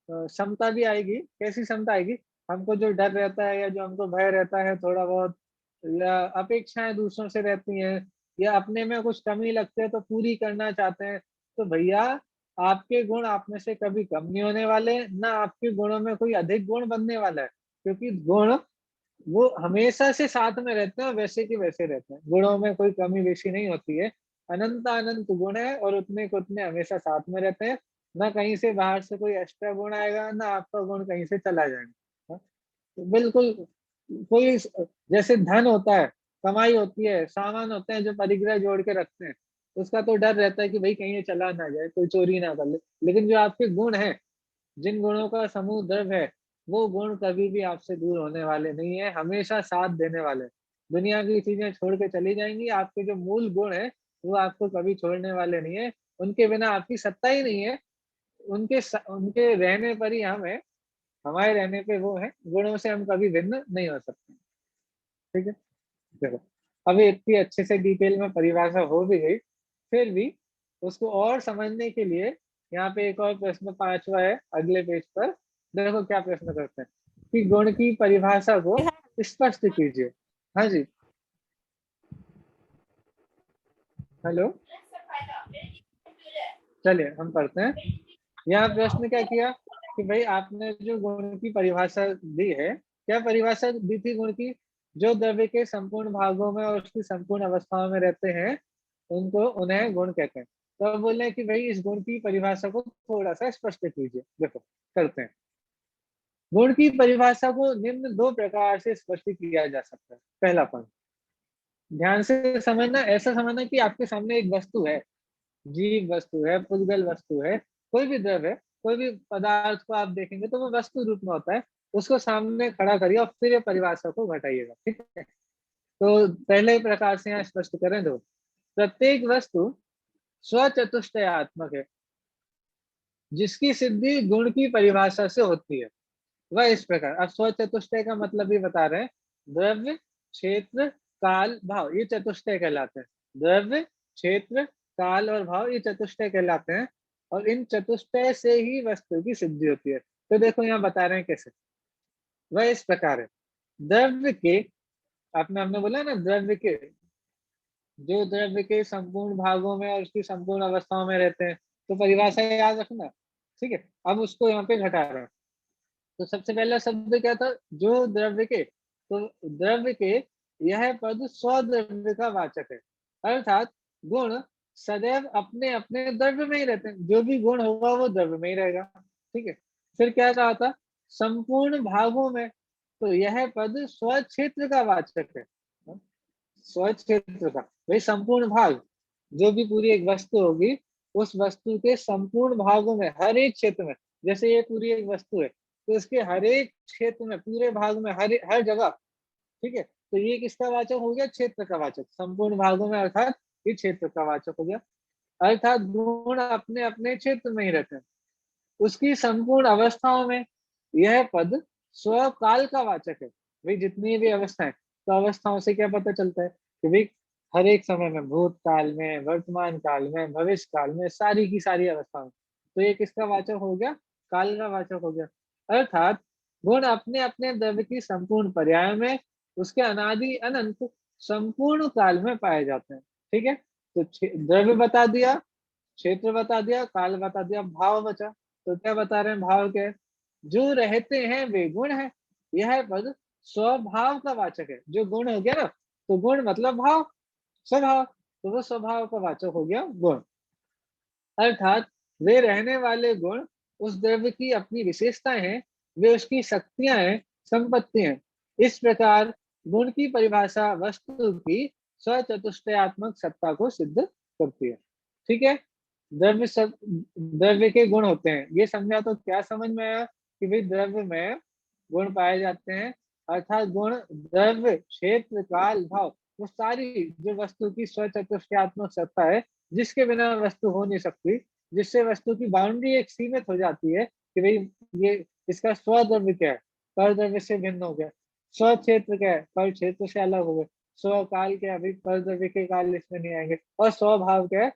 क्षमता भी आएगी। कैसी क्षमता आएगी? हमको जो डर रहता है या जो हमको भय रहता है थोड़ा बहुत, या अपेक्षाएं दूसरों से रहती हैं, या अपने में कुछ कमी लगती है तो पूरी करना चाहते हैं, तो भैया आपके गुण आप में से कभी कम नहीं होने वाले, ना आपके गुणों में कोई अधिक गुण बनने वाला है। क्योंकि गुण वो हमेशा से साथ में रहते हैं, वैसे के वैसे रहते हैं, गुणों में कोई कमी बेशी नहीं होती है। अनंत अनंत गुण है और उतने को उतने हमेशा साथ में रहते हैं। ना कहीं से बाहर से कोई एक्स्ट्रा गुण आएगा, ना आपका गुण कहीं से चला जाएगा। हाँ, तो बिल्कुल कोई जैसे धन होता है, कमाई होती है, सामान होते हैं जो परिग्रह जोड़ के रखते हैं, उसका तो डर रहता है कि भाई कहीं ये चला ना जाए, कोई चोरी ना कर ले। लेकिन जो आपके गुण हैं, जिन गुणों का समूह द्रव्य है, वो गुण कभी भी आपसे दूर होने वाले नहीं है, हमेशा साथ देने वाले हैं। दुनिया की चीजें छोड़ के चली जाएंगी, आपके जो मूल गुण है वो आपको कभी छोड़ने वाले नहीं है। उनके बिना आपकी सत्ता ही नहीं है। उनके रहने पर ही हम है, हमारे रहने पे वो है। गुणों से हम कभी भिन्न नहीं हो सकते। ठीक है, देखो अभी इतनी अच्छे से डिटेल में परिभाषा हो भी गई, फिर भी उसको और समझने के लिए यहाँ पे एक और प्रश्न 5वां है अगले पेज पर। देखो क्या प्रश्न करते हैं कि गुण की परिभाषा को स्पष्ट कीजिए। हाँ जी, हेलो, चलिए हम पढ़ते हैं। यहाँ प्रश्न क्या किया कि भाई आपने जो गुण की परिभाषा दी है, क्या परिभाषा दी थी गुण की? जो द्रव्य के संपूर्ण भागों में और उसकी संपूर्ण अवस्थाओं में रहते हैं, उन्हें गुण कहते हैं। तो अब बोल रहे हैं कि भाई इस गुण की परिभाषा को थोड़ा सा स्पष्ट कीजिए। देखो करते हैं। गुण की परिभाषा को निम्न 2 प्रकार से स्पष्ट किया जा सकता है। पहला पॉइंट ध्यान से समझना, ऐसा समझना कि आपके सामने एक वस्तु है, जीव वस्तु है, पुद्गल वस्तु है, कोई भी द्रव्य है, कोई भी पदार्थ को आप देखेंगे तो वो वस्तु रूप में होता है। उसको सामने खड़ा करिए और फिर ये परिभाषा को घटाइएगा। ठीक है, तो पहले प्रकार से यहाँ स्पष्ट करें। दो, प्रत्येक वस्तु स्वचतुष्टयात्मक है, जिसकी सिद्धि गुण की परिभाषा से होती है। वह इस प्रकार, अब स्वचतुष्टय का मतलब भी बता रहे हैं। द्रव्य, क्षेत्र, काल, भाव, ये चतुष्टय कहलाते हैं। द्रव्य, क्षेत्र, काल और भाव, ये चतुष्टय कहलाते हैं। और इन चतुष्टय से ही वस्तु की सिद्धि होती है। तो देखो यहाँ बता रहे हैं कैसे। वह इस प्रकार है, द्रव्य के, आपने हमने बोला ना, द्रव्य के, जो द्रव्य के संपूर्ण भागों में और उसकी संपूर्ण अवस्थाओं में रहते हैं। तो परिभाषा याद रखना। ठीक है, अब उसको यहाँ पे घटा रहे हैं। तो सबसे पहला शब्द क्या था? जो द्रव्य के, तो द्रव्य के यह पद स्वद्रव्य का वाचक है, अर्थात गुण सदैव अपने अपने द्रव्य में ही रहते हैं। जो भी गुण होगा वो द्रव्य में ही रहेगा। ठीक है, फिर क्या कहा था? संपूर्ण भागों में, तो यह पद स्वक्षेत्र का वाचक है। स्वक्षेत्र का, भाई संपूर्ण भाग, जो भी पूरी एक वस्तु होगी, उस वस्तु के संपूर्ण भागों में, हर एक क्षेत्र में, जैसे ये पूरी एक वस्तु है तो इसके हर एक क्षेत्र में, पूरे भाग में, हर जगह। ठीक है, तो ये किसका वाचक हो गया? क्षेत्र का वाचक। संपूर्ण भागों में अर्थात ये क्षेत्र का वाचक हो गया। अर्थात गुण अपने अपने क्षेत्र में ही रहते हैं। उसकी संपूर्ण अवस्थाओं में यह पद स्वकाल का वाचक है। भाई जितनी भी अवस्थाएं, तो अवस्थाओं से क्या पता चलता है कि भाई हर एक समय में, भूतकाल में, वर्तमान काल में, भविष्य काल में, सारी की सारी अवस्थाओं, तो ये किसका वाचक हो गया? काल का वाचक हो गया। अर्थात गुण अपने अपने द्रव्य की संपूर्ण पर्याय में, उसके अनादि अनंत संपूर्ण काल में पाए जाते हैं। ठीक है, तो द्रव्य बता दिया, क्षेत्र बता दिया, काल बता दिया, भाव बचा। तो क्या बता रहे हैं? भाव के जो रहते हैं वे गुण है। यह पद स्वभाव का वाचक है। जो गुण हो गया ना, तो गुण मतलब भाव, स्वभाव, तो वो स्वभाव का वाचक हो गया गुण। अर्थात वे रहने वाले गुण उस द्रव्य की अपनी विशेषताएं हैं, वे उसकी शक्तियां हैं, संपत्ति हैं। इस प्रकार गुण की परिभाषा वस्तु की स्वचतुष्टयात्मक सत्ता को सिद्ध करती है। ठीक है, द्रव्य के गुण होते हैं, ये समझा। तो क्या समझ में आया कि भाई द्रव्य में गुण पाए जाते हैं। अर्थात गुण द्रव्य, क्षेत्र, काल, भाव, वो सारी जो वस्तु की स्वचतुष्टयात्मक सत्ता है, जिसके बिना वस्तु हो नहीं सकती, जिससे वस्तु की बाउंड्री एक सीमित हो जाती है कि भाई ये इसका स्वद्रव्य क्या है, पर द्रव्य से भिन्न हो गया। स्व क्षेत्र क्या है, पर क्षेत्र से अलग हो गए। स्व काल क्या है, भाई पर द्रव्य के काल इसमें नहीं आएंगे। और स्वभाव क्या है,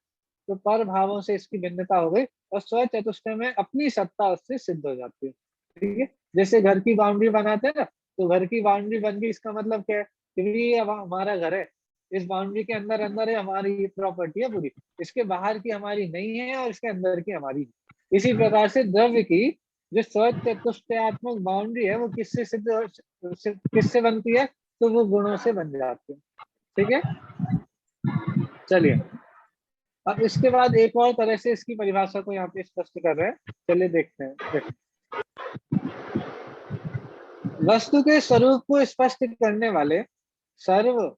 तो पर भावों से इसकी भिन्नता हो गई और स्व चतुष्टय में अपनी सत्ता उससे सिद्ध हो जाती है। ठीक है, जैसे घर की बाउंड्री बनाते हैं ना, तो घर की बाउंड्री बन गई, इसका मतलब क्या है कि ये अब हमारा घर है, इस बाउंड्री के अंदर अंदर है, हमारी प्रॉपर्टी है पूरी, इसके बाहर की हमारी नहीं है और इसके अंदर की हमारी है। इसी प्रकार से द्रव्य की जो स्वचतुष्टयात्मक बाउंड्री है वो किससे सिद्ध, किससे बनती है? तो वो गुणों से बन जाती है। ठीक है, चलिए अब इसके बाद एक और तरह से इसकी परिभाषा को यहाँ पे स्पष्ट कर रहे हैं। चलिए देखते हैं। वस्तु के स्वरूप को स्पष्ट करने वाले सर्व,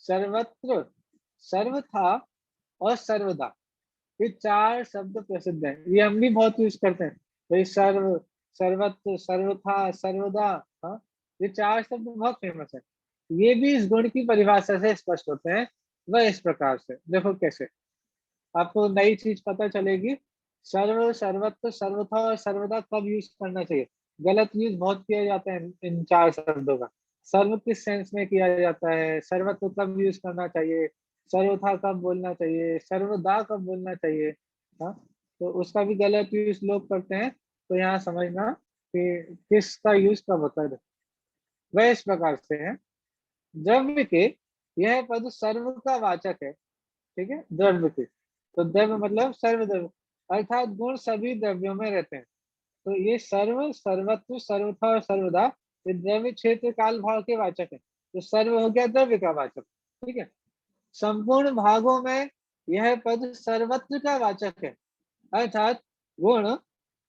सर्वत्र, सर्वथा और सर्वदा, ये 4 शब्द प्रसिद्ध हैं। ये हम भी बहुत यूज करते हैं भाई, सर्व, सर्वत्र, सर्वथा, सर्वदा। हाँ, ये 4 शब्द बहुत फेमस है। ये भी इस गुण की परिभाषा से स्पष्ट होते हैं। वह इस प्रकार से, देखो कैसे आपको नई चीज पता चलेगी। सर्व, सर्वत्र, सर्वथा और सर्वदा कब यूज करना चाहिए। गलत यूज बहुत किया जाता है इन 4 शब्दों का। सर्व किस सेंस में किया जाता है, सर्वत्र कब यूज करना चाहिए, सर्वथा कब बोलना चाहिए, सर्वदा कब बोलना चाहिए। हाँ, तो उसका भी गलत यूज लोग करते हैं। तो यहाँ समझना कि किसका यूज कब होता है। वह इस प्रकार से है, द्रव्य के यह पद सर्व का वाचक है। ठीक है, द्रव्य के, तो द्रव्य मतलब सर्व द्रव्य, अर्थात गुण सभी द्रव्यों में रहते हैं। तो ये सर्व, सर्वत्र, सर्वथा और सर्वदा, ये द्रव्य क्षेत्र काल भाव के वाचक है। तो सर्व हो गया द्रव्य का वाचक। ठीक है, संपूर्ण भागों में यह पद सर्वत्र का वाचक है, अर्थात गुण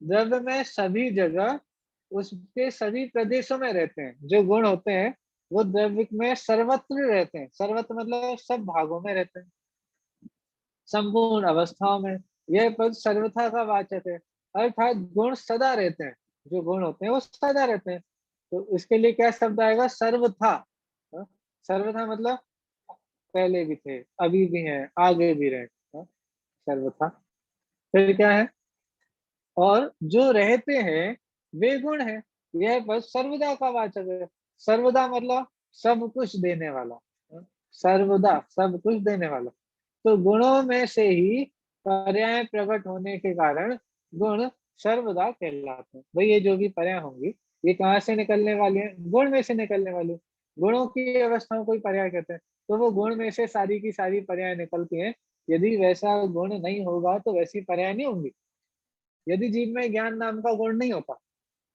द्रव्य में सभी जगह, उसके सभी प्रदेशों में रहते हैं। जो गुण होते हैं वो द्रव्य में सर्वत्र रहते हैं। सर्वत्र मतलब सब भागों में रहते हैं, संपूर्ण अवस्थाओं में। यह पद सर्वथा का वाचक है, अर्थात गुण सदा रहते हैं। जो गुण होते हैं वो सदा रहते हैं। तो इसके लिए क्या शब्द आएगा, सर्वथा। हाँ? सर्वथा मतलब पहले भी थे, अभी भी हैं, आगे भी रहे। हाँ? सर्वथा। फिर क्या है, और जो रहते हैं वे गुण है। यह पद सर्वदा का वाचक है। सर्वदा मतलब सब कुछ देने वाला। हाँ? सर्वदा सब कुछ देने वाला। तो गुणों में से ही पर्याय प्रकट होने के कारण गुण सर्वदा कहलाते हैं। भाई ये जो भी पर्याय होंगी ये कहाँ से निकलने वाली है, गुण में से निकलने वाली। गुणों की अवस्थाओं को ही पर्याय कहते हैं। तो वो गुण में से सारी की सारी पर्याय निकलती हैं। यदि वैसा गुण नहीं होगा तो वैसी पर्याय नहीं होंगी। यदि जीव में ज्ञान नाम का गुण नहीं होता,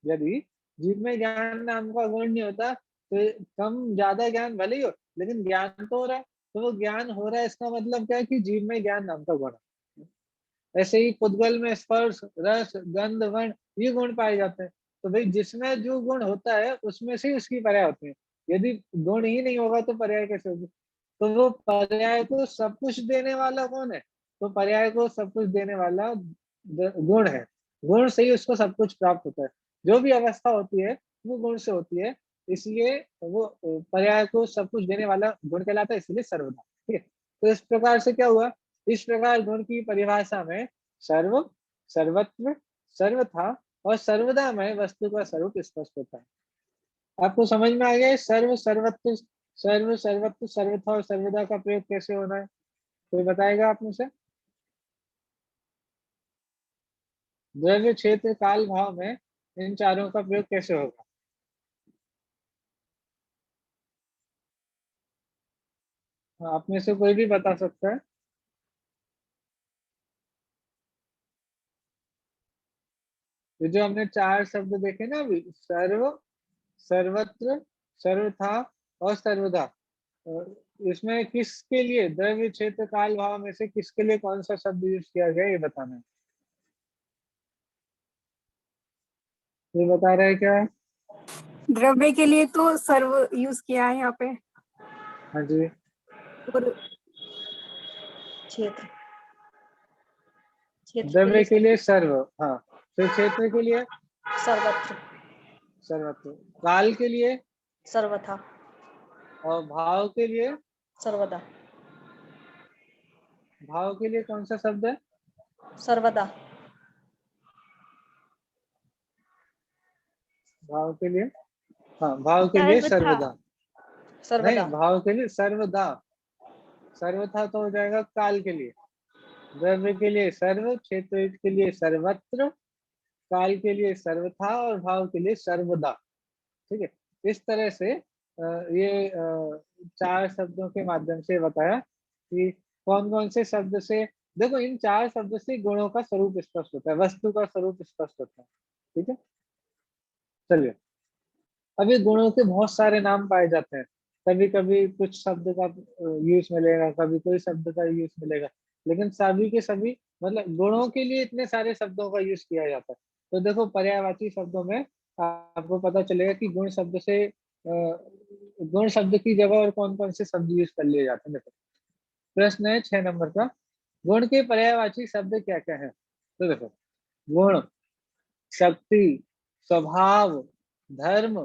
यदि जीव में ज्ञान नाम का गुण नहीं होता, तो कम ज्यादा ज्ञान भले ही हो लेकिन ज्ञान तो हो रहा है। तो वो ज्ञान हो रहा है, इसका मतलब क्या है कि जीव में ज्ञान नाम का गुण है। ऐसे ही पुद्गल में स्पर्श, रस, गंध, वर्ण, ये गुण पाए जाते हैं। तो भाई जिसमें जो गुण होता है उसमें से ही उसकी पर्याय होती है। यदि गुण ही नहीं होगा तो पर्याय कैसे होगी। तो वो पर्याय को सब कुछ देने वाला कौन है, तो पर्याय को सब कुछ देने वाला गुण है। गुण से ही उसको सब कुछ प्राप्त होता है। जो भी अवस्था होती है वो गुण से होती है। इसलिए वो पर्याय को सब कुछ देने वाला गुण कहलाता है, इसलिए सर्वदा। ठीक है, तो इस प्रकार से क्या हुआ, इस प्रकार गुण की परिभाषा में सर्व, सर्वत्र, सर्वथा और सर्वदा में वस्तु का स्वरूप स्पष्ट होता है। आपको समझ में आ गया सर्व, सर्वत्र, सर्व, सर्वत्र, सर्वथा और सर्वदा का प्रयोग कैसे होना है, कोई बताएगा आप मुझे। द्रव्य, क्षेत्र, काल, भाव में इन चारों का प्रयोग कैसे होगा। आप में से कोई भी बता सकता है। ये जो हमने 4 शब्द देखे ना अभी, सर्व, सर्वत्र, सर्वथा और सर्वदा, इसमें किसके लिए, द्रव्य, क्षेत्र, काल, भाव में से किसके लिए कौन सा शब्द यूज किया गया ये बताना है। ये बता रहे हैं क्या। द्रव्य के लिए तो सर्व यूज किया है यहाँ पे। हाँ जी, और क्षेत्र, क्षेत्र द्रव्य के लिए सर्व, हाँ। फिर क्षेत्र के लिए सर्वत्र, सर्वत्र, काल के लिए सर्वथा, और भाव के लिए, सर्वदा, भाव के लिए कौन सा शब्द है, सर्वदा, भाव के लिए, हाँ भाव के लिए सर्वदा, नहीं सर्वदा, भाव के लिए सर्वदा। सर्वथा तो हो जाएगा काल के लिए, द्रव्य के लिए सर्व, क्षेत्र के लिए सर्वत्र, काल के लिए सर्वथा और भाव के लिए सर्वदा। ठीक है, इस तरह से ये 4 शब्दों के माध्यम से बताया कि कौन कौन से शब्द से, देखो इन 4 शब्द से गुणों का स्वरूप स्पष्ट होता है, वस्तु का स्वरूप स्पष्ट होता है। ठीक है, चलिए अभी गुणों के बहुत सारे नाम पाए जाते हैं। कभी कभी कुछ शब्द का यूज मिलेगा, कभी कोई शब्द का यूज मिलेगा, लेकिन सभी के सभी मतलब गुणों के लिए इतने सारे शब्दों का यूज किया जाता है। तो देखो पर्यायवाची शब्दों में आपको पता चलेगा कि गुण शब्द से गुण शब्द की जगह और कौन कौन से शब्द यूज कर लिए जाते हैं। देखो प्रश्न है 6 नंबर का, गुण के पर्यायवाची शब्द क्या क्या है? तो देखो गुण, शक्ति, स्वभाव, धर्म,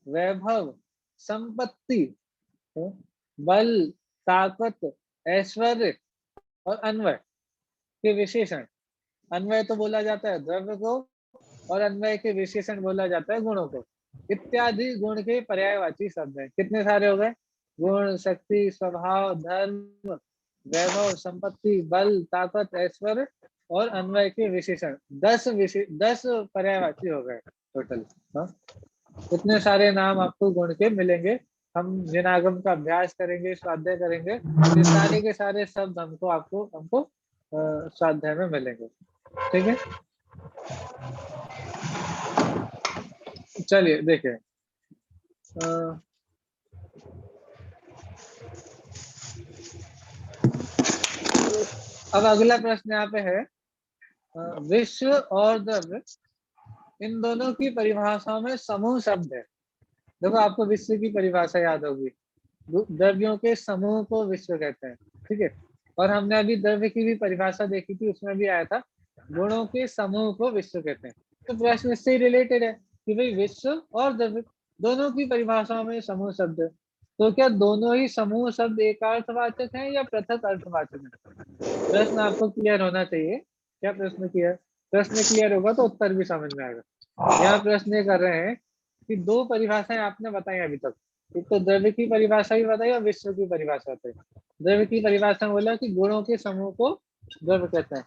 वैभव, संपत्ति, बल, ताकत, ऐश्वर्य और अन्वय के विशेषण। अन्वय तो बोला जाता है द्रव्य को और अन्वय के विशेषण बोला जाता है गुणों को। इत्यादि गुण के पर्यायवाची शब्द हैं। कितने सारे हो गए? गुण, शक्ति, स्वभाव, धर्म, वैभव, संपत्ति, बल, ताकत, ऐश्वर्य और अन्वय के विशेषण। 10 पर्यायवाची हो गए टोटल। हाँ, इतने सारे नाम आपको गुण के मिलेंगे। हम जिनागम का अभ्यास करेंगे, स्वाध्याय करेंगे, ये सारे के सारे शब्द हमको स्वाध्याय में मिलेंगे। ठीक है, चलिए देखिए अब अगला प्रश्न यहाँ पे है, विश्व और द्रव्य इन दोनों की परिभाषाओं में समूह शब्द है। देखो आपको विश्व की परिभाषा याद होगी, द्रव्यों के समूह को विश्व कहते हैं। ठीक है, और हमने अभी द्रव्य की भी परिभाषा देखी थी, उसमें भी आया था गुणों के समूह को विश्व कहते हैं। तो प्रश्न इससे ही रिलेटेड है कि भाई विश्व और द्रव्य दोनों की परिभाषाओं में समूह शब्द है, तो क्या दोनों ही समूह शब्द एक अर्थवाचक हैं या पृथक अर्थवाचक हैं? प्रश्न आपको क्लियर होना चाहिए। क्या प्रश्न क्लियर? प्रश्न क्लियर होगा तो उत्तर भी समझ में आएगा। यहाँ प्रश्न ये कर रहे हैं कि 2 परिभाषाएं आपने बताई अभी तक, एक तो द्रव्य की परिभाषा भी बताई और विश्व की परिभाषा बताई। द्रव्य की परिभाषा बोला कि गुणों के समूह को द्रव्य कहते हैं,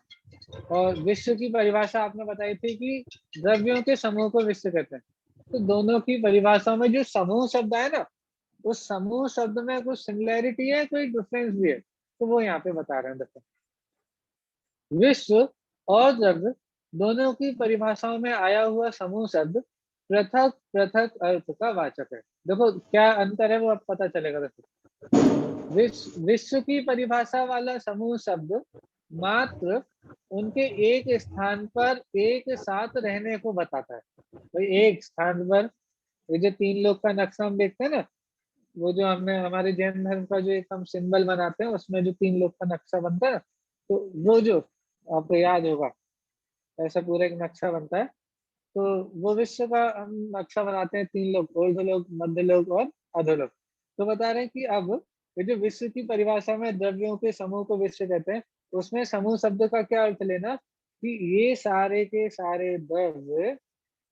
और विश्व की परिभाषा आपने बताई थी कि द्रव्यों के समूह को विश्व कहते हैं। तो दोनों की परिभाषाओं में जो समूह शब्द है ना, उस समूह शब्द में कुछ सिमिलैरिटी है, कोई डिफरेंस भी है, तो वो यहाँ पे बता रहे हैं। देखो विश्व और द्रव्य दोनों की परिभाषाओं में आया हुआ समूह शब्द पृथक पृथक अर्थ का वाचक है। देखो क्या अंतर है वो अब पता चलेगा। देखो विश्व की परिभाषा वाला समूह शब्द मात्र उनके एक स्थान पर एक साथ रहने को बताता है। भाई एक स्थान पर, ये जो 3 लोग का नक्शा हम देखते हैं ना, वो जो हमने हमारे जैन धर्म का जो एक हम सिंबल बनाते हैं, उसमें जो 3 लोग का नक्शा बनता है, तो वो जो आपको याद होगा ऐसा पूरा एक नक्शा बनता है, तो वो विश्व का हम नक्शा बनाते हैं, 3 लोग, ऊर्ध्व लोक, मध्य लोक और अधोलोक। तो बता रहे हैं कि अब ये जो विश्व की परिभाषा में द्रव्यों के समूह को विश्व कहते हैं, उसमें समूह शब्द का क्या अर्थ लेना कि ये सारे के सारे द्रव्य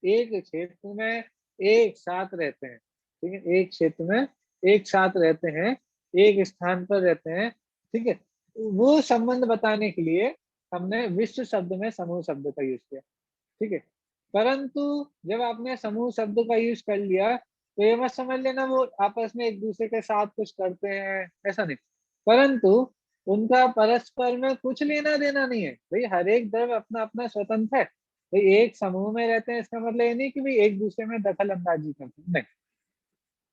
एक क्षेत्र में एक साथ रहते हैं। ठीक है, एक क्षेत्र में एक साथ रहते हैं, एक स्थान पर रहते हैं। ठीक है, वो संबंध बताने के लिए हमने विश्व शब्द में समूह शब्द का यूज किया। ठीक है, परंतु जब आपने समूह शब्द का यूज कर लिया तो ये मत समझ लेना वो आपस में एक दूसरे के साथ कुछ करते हैं, ऐसा नहीं, परंतु उनका परस्पर में कुछ लेना देना नहीं है। भाई हर एक द्रव्य अपना अपना स्वतंत्र है। भाई एक समूह में रहते हैं इसका मतलब ये नहीं कि भाई एक दूसरे में दखल अंदाजी करते हैं, नहीं,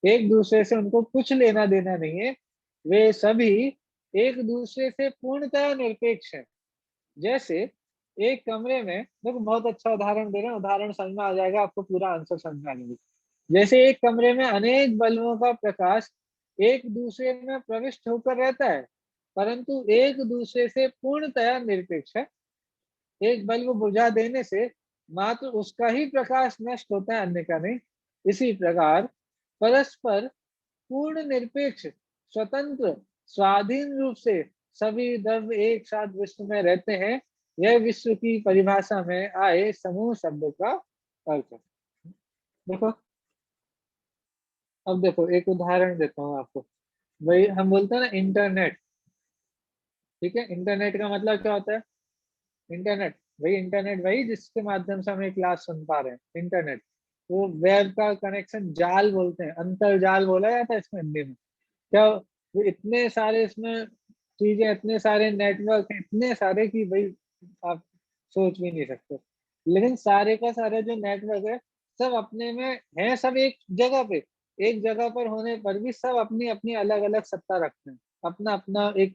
एक दूसरे से उनको कुछ लेना देना नहीं है। वे सभी एक दूसरे से पूर्णतः निरपेक्ष है। जैसे एक कमरे में, देखो बहुत अच्छा उदाहरण दे रहे हैं, उदाहरण समझ में आ जाएगा, आपको पूरा आंसर समझ में आ जाएगा। जैसे एक कमरे में अनेक बल्बों का प्रकाश एक दूसरे में प्रविष्ट होकर रहता है, परंतु एक दूसरे से पूर्णतया निरपेक्ष है। एक बल्ब बुझा देने से मात्र उसका ही प्रकाश नष्ट होता है, अन्य का नहीं। इसी प्रकार परस्पर पूर्ण निरपेक्ष, स्वतंत्र, स्वाधीन रूप से सभी द्रव्य एक साथ विश्व में रहते हैं। यह विश्व की परिभाषा में आए समूह शब्द का अर्थ है। देखो अब देखो एक उदाहरण देता हूँ आपको। भाई हम बोलते हैं ना इंटरनेट, ठीक है, इंटरनेट का मतलब क्या होता है? इंटरनेट, वही इंटरनेट वही जिसके माध्यम से हम एक क्लास सुन पा रहे हैं, इंटरनेट। वो वेब का कनेक्शन जाल बोलते हैं, अंतरजाल बोला जाता है इसमें हिंदी में। क्या वो इतने सारे इसमें चीजें, इतने सारे नेटवर्क हैं, इतने सारे कि भाई आप सोच भी नहीं सकते। लेकिन सारे का सारे जो नेटवर्क है सब अपने में है, सब एक जगह पे, एक जगह पर होने पर भी सब अपनी अपनी अलग अलग सत्ता रखते हैं। अपना अपना एक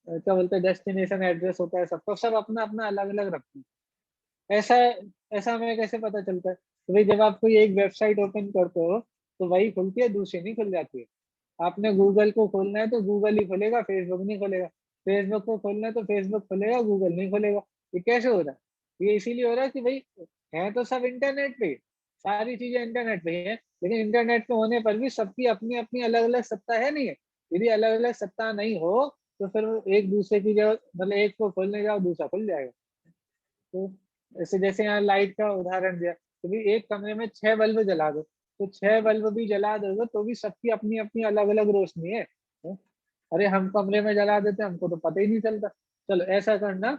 क्या बोलते हैं डेस्टिनेशन एड्रेस होता है सबका, सब अपना अपना अलग अलग रखते हैं। ऐसा ऐसा हमें कैसे पता चलता है? तो भाई जब आप कोई एक वेबसाइट ओपन करते हो तो वही खुलती है, दूसरी नहीं खुल जाती है। आपने गूगल को खोलना है तो गूगल ही खुलेगा, फेसबुक नहीं खुलेगा। फेसबुक को खोलना है तो फेसबुक खुलेगा, गूगल नहीं खुलेगा। ये कैसे हो रहा है? ये इसीलिए हो रहा है कि भाई है तो सब इंटरनेट पे, सारी चीजें इंटरनेट पे ही है, लेकिन इंटरनेट पे होने पर भी सबकी अपनी अपनी अलग अलग सत्ता है नहीं है। यदि अलग अलग सत्ता नहीं हो तो फिर वो एक दूसरे की जगह, मतलब एक को खोलने जाओ दूसरा खुल जाएगा। तो ऐसे जैसे यहाँ लाइट का उदाहरण दिया, तो भी एक कमरे में 6 बल्ब जला दो, तो 6 बल्ब भी जला दोगे तो भी सबकी अपनी अपनी अलग अलग रोशनी है। अरे हम कमरे में जला देते हैं, हमको तो पता ही नहीं चलता। चलो ऐसा करना,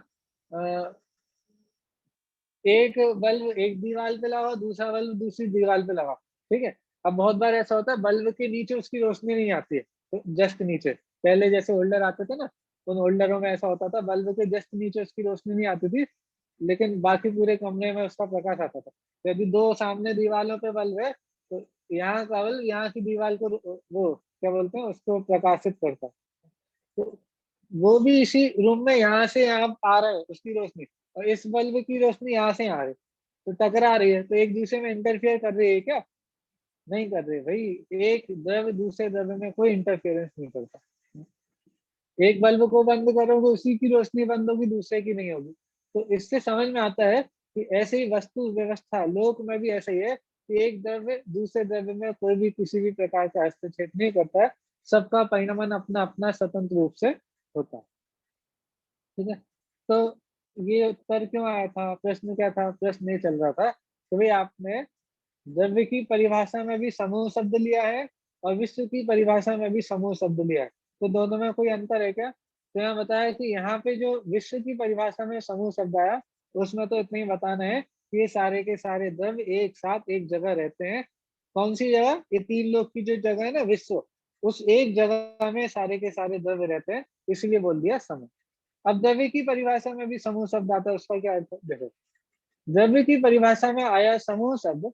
एक बल्ब एक दीवार पे लगाओ, दूसरा बल्ब दूसरी दीवार पे लगाओ, ठीक है। अब बहुत बार ऐसा होता है बल्ब के नीचे उसकी रोशनी नहीं आती है, तो जस्ट नीचे, पहले जैसे होल्डर आते थे ना, उन होल्डरों में ऐसा होता था बल्ब के जस्ट नीचे उसकी रोशनी नहीं आती थी, लेकिन बाकी पूरे कमरे में उसका प्रकाश आता था। तो यदि दो सामने दीवारों पे बल्ब है तो यहाँ का बल्ब यहाँ की दीवार को वो क्या बोलते हैं उसको प्रकाशित करता है। तो वो भी इसी रूम में यहाँ से यहाँ आ रहा है उसकी रोशनी, और इस बल्ब की रोशनी यहाँ से आ रही है, तो टकरा रही है, तो एक दूसरे में इंटरफियर कर रही है क्या? नहीं कर रही भाई। एक द्रव्य दूसरे द्रव्य में कोई इंटरफेरेंस नहीं करता। एक बल्ब को बंद करोगे उसी की रोशनी बंद होगी, दूसरे की नहीं होगी। तो इससे समझ में आता है कि ऐसे ही वस्तु व्यवस्था लोक में भी ऐसा ही है कि एक द्रव्य दूसरे द्रव्य में कोई भी किसी भी प्रकार का हस्तक्षेप नहीं करता है, सबका परिणमन अपना अपना स्वतंत्र रूप से होता है। ठीक है, तो ये उत्तर क्यों आया था? प्रश्न क्या था? प्रश्न ये चल रहा था कि भाई आपने द्रव्य की परिभाषा में भी समूह शब्द लिया है और विश्व की परिभाषा में भी समूह शब्द लिया है, तो दोनों में कोई अंतर है क्या? तो यहाँ बताया कि यहाँ पे जो विश्व की परिभाषा में समूह शब्द आया, उसमें तो इतना ही बताना है कि ये सारे के सारे द्रव्य एक साथ एक जगह रहते हैं। कौन सी जगह? ये 3 लोक की जो जगह है ना विश्व, उस एक जगह में सारे के सारे द्रव्य रहते हैं, इसलिए बोल दिया समूह। अब द्रव्य की परिभाषा में भी समूह शब्द आता है, उसका क्या अर्थ है? देखो, द्रव्य की परिभाषा में आया समूह शब्द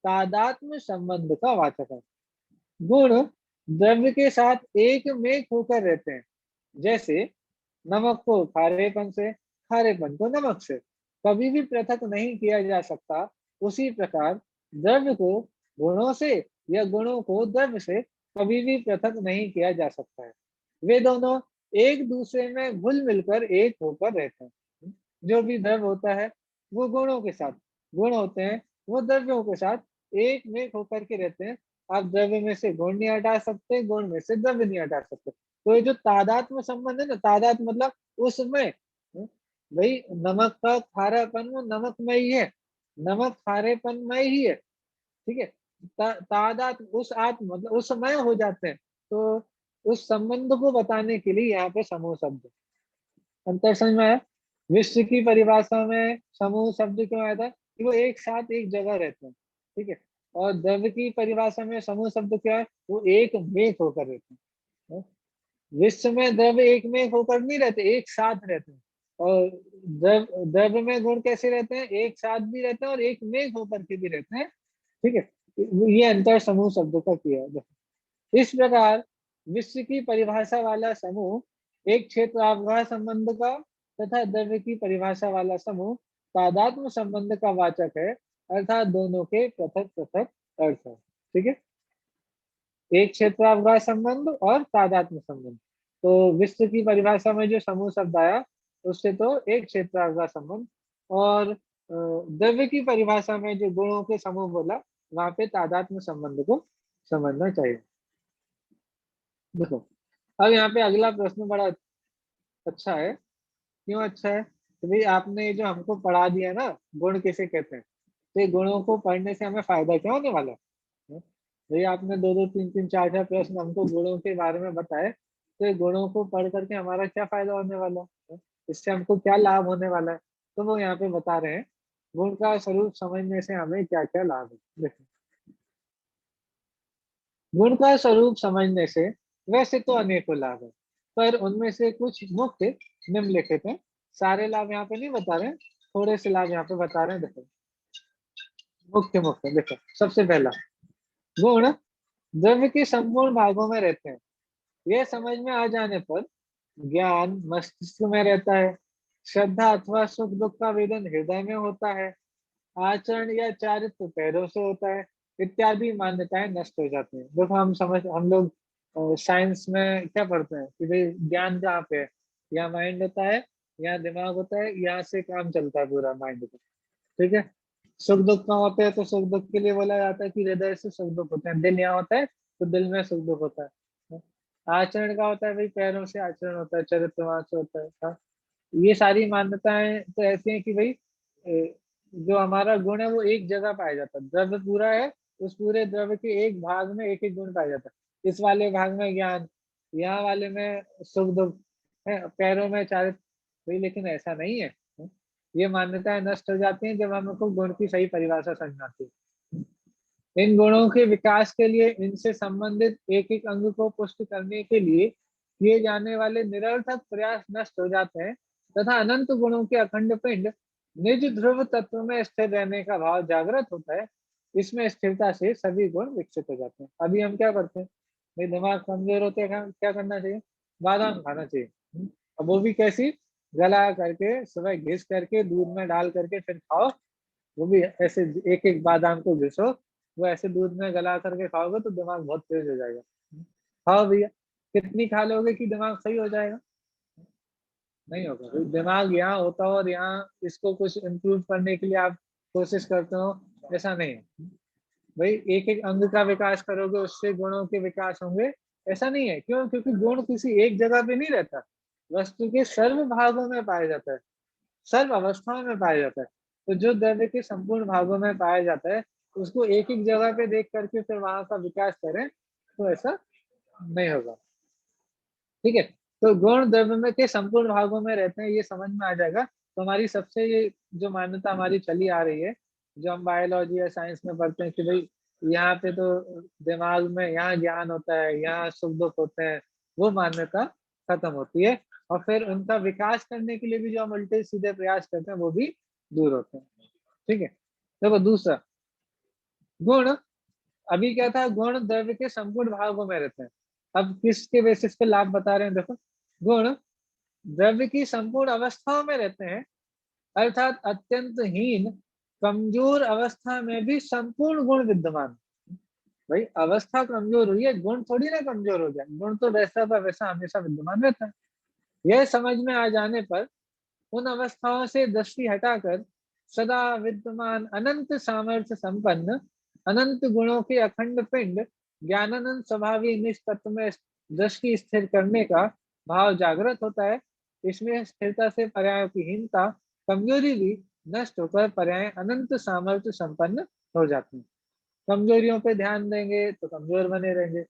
तादात्म्य संबंध का वाचक है। गुण द्रव्य के साथ एक में होकर रहते हैं, जैसे नमक को खारेपन से, खारेपन को नमक से कभी भी पृथक नहीं किया जा सकता। उसी प्रकार द्रव्य को गुणों से या गुणों को द्रव्य से कभी भी पृथक नहीं किया जा सकता है। वे दोनों एक दूसरे में घुल मिलकर एक होकर रहते हैं। जो भी द्रव्य होता है वो गुणों के साथ, गुण होते हैं वो द्रव्यों के साथ एक में होकर के रहते हैं। आप द्रव्य में से गुण नहीं हटा सकते, गुण में से द्रव्य नहीं हटा सकते। तो ये जो तादात्म्य संबंध है ना, तादात मतलब उसमें, भाई नमक का खारापन वो नमक में ही है, नमक खारेपन में ही है, ठीक है। तादात उस आत्म मतलब उस समय हो जाते हैं, तो उस संबंध को बताने के लिए यहाँ पे समूह शब्द। अंतर समझ में आया? विश्व की परिभाषा में समूह शब्द क्यों आया था? कि वो एक साथ एक जगह रहते हैं, ठीक है। और द्रव्य की परिभाषा में समूह शब्द क्या है? वो एक में होकर रहते हैं। विश्व में द्रव्य एक में होकर नहीं रहते, एक साथ रहते हैं। और द्रव्य में गुण कैसे रहते हैं? एक साथ भी रहते हैं और एक में होकर के भी रहते हैं, ठीक है। ये अंतर समूह शब्दों का किया है। इस प्रकार विश्व की परिभाषा वाला समूह एक क्षेत्र अवगाह संबंध का तथा द्रव्य की परिभाषा वाला समूह तादात्म्य संबंध का वाचक है, अर्थात दोनों के पृथक पृथक अर्थ है, ठीक है। एक क्षेत्र अवगाह संबंध और तादात्म्य संबंध। तो विश्व की परिभाषा में जो समूह शब्द आया उससे तो एक क्षेत्र अवगाह संबंध, और द्रव्य की परिभाषा में जो गुणों के समूह बोला वहां पे तादात्म्य संबंध को समझना चाहिए। देखो, अब यहाँ पे अगला प्रश्न बड़ा अच्छा है। क्यों अच्छा है? तो भाई आपने जो हमको पढ़ा दिया ना गुण किसे कहते हैं, तो ये गुणों को पढ़ने से हमें फायदा क्या होने वाला है? भाई आपने 2-2 3-3 4-4 प्रश्न हमको गुणों के बारे में बताए, तो ये गुणों को पढ़ करके हमारा क्या फायदा होने वाला है? इससे हमको क्या लाभ होने वाला है? तो वो यहाँ पे बता रहे हैं गुण का स्वरूप समझने से हमें क्या क्या लाभ है। देखो, गुण का स्वरूप समझने से वैसे तो अनेकों लाभ है, पर उनमें से कुछ मुख्य निम्नलिखित हैं। सारे लाभ यहाँ पे नहीं बता रहे हैं, थोड़े से लाभ यहाँ पे बता रहे हैं। देखो, मुख्य मुख्य देखो, सबसे पहला, गुण द्रव्य के संपूर्ण भागों में रहते हैं। यह समझ में आ जाने पर ज्ञान मस्तिष्क में रहता है। श्रद्धा अथवा सुख दुख का वेदन हृदय में होता है। आचरण या चारित्र पैरों से होता है, इत्यादि मान्यताएं नष्ट हो जाती हैं। देखो हम लोग साइंस में क्या पढ़ते हैं कि भाई ज्ञान कहाँ पे है, यहाँ माइंड होता है, यहाँ दिमाग होता है, यहाँ से काम चलता है पूरा माइंड का। ठीक है, सुख दुख कहाँ होते हैं, तो सुख दुख के लिए बोला जाता है कि हृदय से सुख दुख होते हैं, दिल यहाँ होता है तो दिल में सुख दुख होता है। आचरण का होता है भाई पैरों से आचरण होता है, चरित्र वहां से होता है। हाँ, ये सारी मान्यताएं तो ऐसी हैं कि भाई जो हमारा गुण है वो एक जगह पाया जाता है, द्रव्य पूरा है, उस पूरे द्रव्य के एक भाग में एक एक गुण पाया जाता है। इस वाले भाग में ज्ञान, यहाँ वाले में सुख दुख है, पैरों में चारित्र। भाई लेकिन ऐसा नहीं है, ये मान्यताएं नष्ट हो जाती हैं जब हमको गुण की सही परिभाषा समझ आती है। इन गुणों के विकास के लिए इनसे संबंधित एक एक अंग को पुष्ट करने के लिए किए जाने वाले निरर्थक प्रयास नष्ट हो जाते हैं तथा अनंत गुणों के अखंड पिंड निज ध्रुव तत्व में स्थिर रहने का भाव जागृत होता है। इसमें स्थिरता से सभी गुण विकसित हो जाते हैं। अभी हम क्या करते हैं, भाई दिमाग कमजोर होते हैं, क्या करना चाहिए, बादाम खाना चाहिए। अब वो भी कैसी, गला करके सुबह घिस करके दूध में डाल करके फिर खाओ। वो भी ऐसे एक एक बादाम को घिसो, वो ऐसे दूध में गला करके खाओगे तो दिमाग बहुत तेज हो जाएगा। खाओ भैया, कितनी खा लोगे कि दिमाग सही हो जाएगा, नहीं होगा। तो दिमाग यहाँ होता हो और यहाँ इसको कुछ इम्प्रूव करने के लिए आप कोशिश करते हो, ऐसा नहीं है भाई। एक एक अंग का विकास करोगे उससे गुणों के विकास होंगे, ऐसा नहीं है। क्यों? क्योंकि गुण किसी एक जगह पे नहीं रहता, वस्तु के सर्व भागों में पाया जाता है, सर्व अवस्थाओं में पाया जाता है। तो जो द्रव्य के संपूर्ण भागों में पाया जाता है उसको एक एक जगह पे देख करके फिर वहां का विकास करें तो ऐसा नहीं होगा। ठीक है, तो गुण द्रव्य में के संपूर्ण भागों में रहते हैं, ये समझ में आ जाएगा। तो हमारी सबसे ये जो मान्यता हमारी चली आ रही है, जो हम बायोलॉजी या साइंस में पढ़ते हैं कि भाई यहाँ पे तो दिमाग में यहाँ ज्ञान होता है, यहाँ सुख दुख होते हैं, वो मान्यता खत्म होती है। और फिर उनका विकास करने के लिए भी जो हम उल्टे सीधे प्रयास करते हैं वो भी दूर होते हैं। ठीक है, देखो दूसरा गुण, अभी क्या था, गुण द्रव्य के संपूर्ण भागों में रहते हैं। अब किसके बेसिस पे लाभ बता रहे हैं, देखो गुण द्रव्य की संपूर्ण अवस्थाओं में रहते हैं, अर्थात अत्यंत हीन कमजोर अवस्था में भी संपूर्ण गुण विद्यमान। भाई अवस्था कमजोर हुई है, गुण थोड़ी ना कमजोर हो जाए, गुण तो वैसा का वैसा हमेशा विद्यमान रहता है। यह समझ में आ जाने पर उन अवस्थाओं से दृष्टि हटाकर सदा विद्यमान अनंत सामर्थ्य संपन्न अनंत गुणों के अखंड पिंड ज्ञानानंद स्वभावी निज तत्व में दृष्टि स्थिर करने का भाव जागृत होता है। इसमें स्थिरता से पर्यायों की हीनता कमजोरी भी नष्ट होकर पर्याय अनंत सामर्थ्य संपन्न हो जाती हैं। कमजोरियों पे ध्यान देंगे तो कमजोर बने रहेंगे,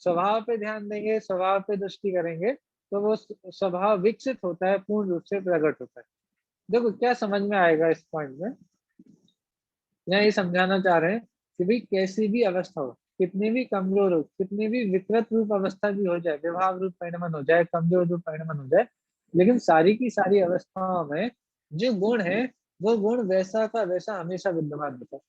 स्वभाव पे ध्यान देंगे, स्वभाव पे दृष्टि करेंगे तो वो स्वभाव विकसित होता है, पूर्ण रूप से प्रकट होता है। देखो क्या समझ में आएगा इस पॉइंट में, यहाँ ये समझाना चाह रहे हैं कि भाई कैसी भी अवस्था हो, कितनी भी कमजोर हो, कितनी भी विकृत रूप अवस्था भी हो जाए, विभाव रूप परिणमन हो जाए, कमजोर रूप परिणमन हो जाए, लेकिन सारी की सारी अवस्थाओं में जो गुण है वो गुण वैसा का वैसा हमेशा विद्यमान होता है।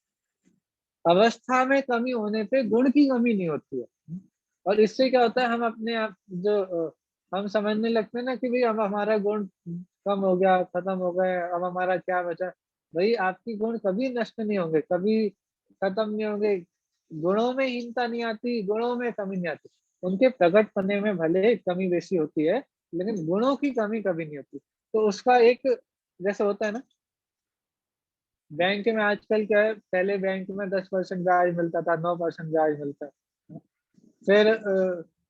अवस्था में कमी होने पे गुण की कमी नहीं होती है। और इससे क्या होता है, हम अपने आप जो हम समझने लगते हैं ना कि भाई अब हमारा गुण कम हो गया, खत्म हो गए, अब हमारा क्या बचा। भाई आपकी गुण कभी नष्ट नहीं होंगे, कभी खत्म नहीं होंगे। गुणों में हीनता नहीं आती, गुणों में कमी नहीं आती, उनके प्रकट होने में भले कमी बेसी होती है लेकिन गुणों की कमी कभी नहीं होती। तो उसका एक जैसे होता है ना, बैंक में आजकल क्या है, पहले बैंक में 10% ब्याज मिलता था, 9% ब्याज मिलता है, फिर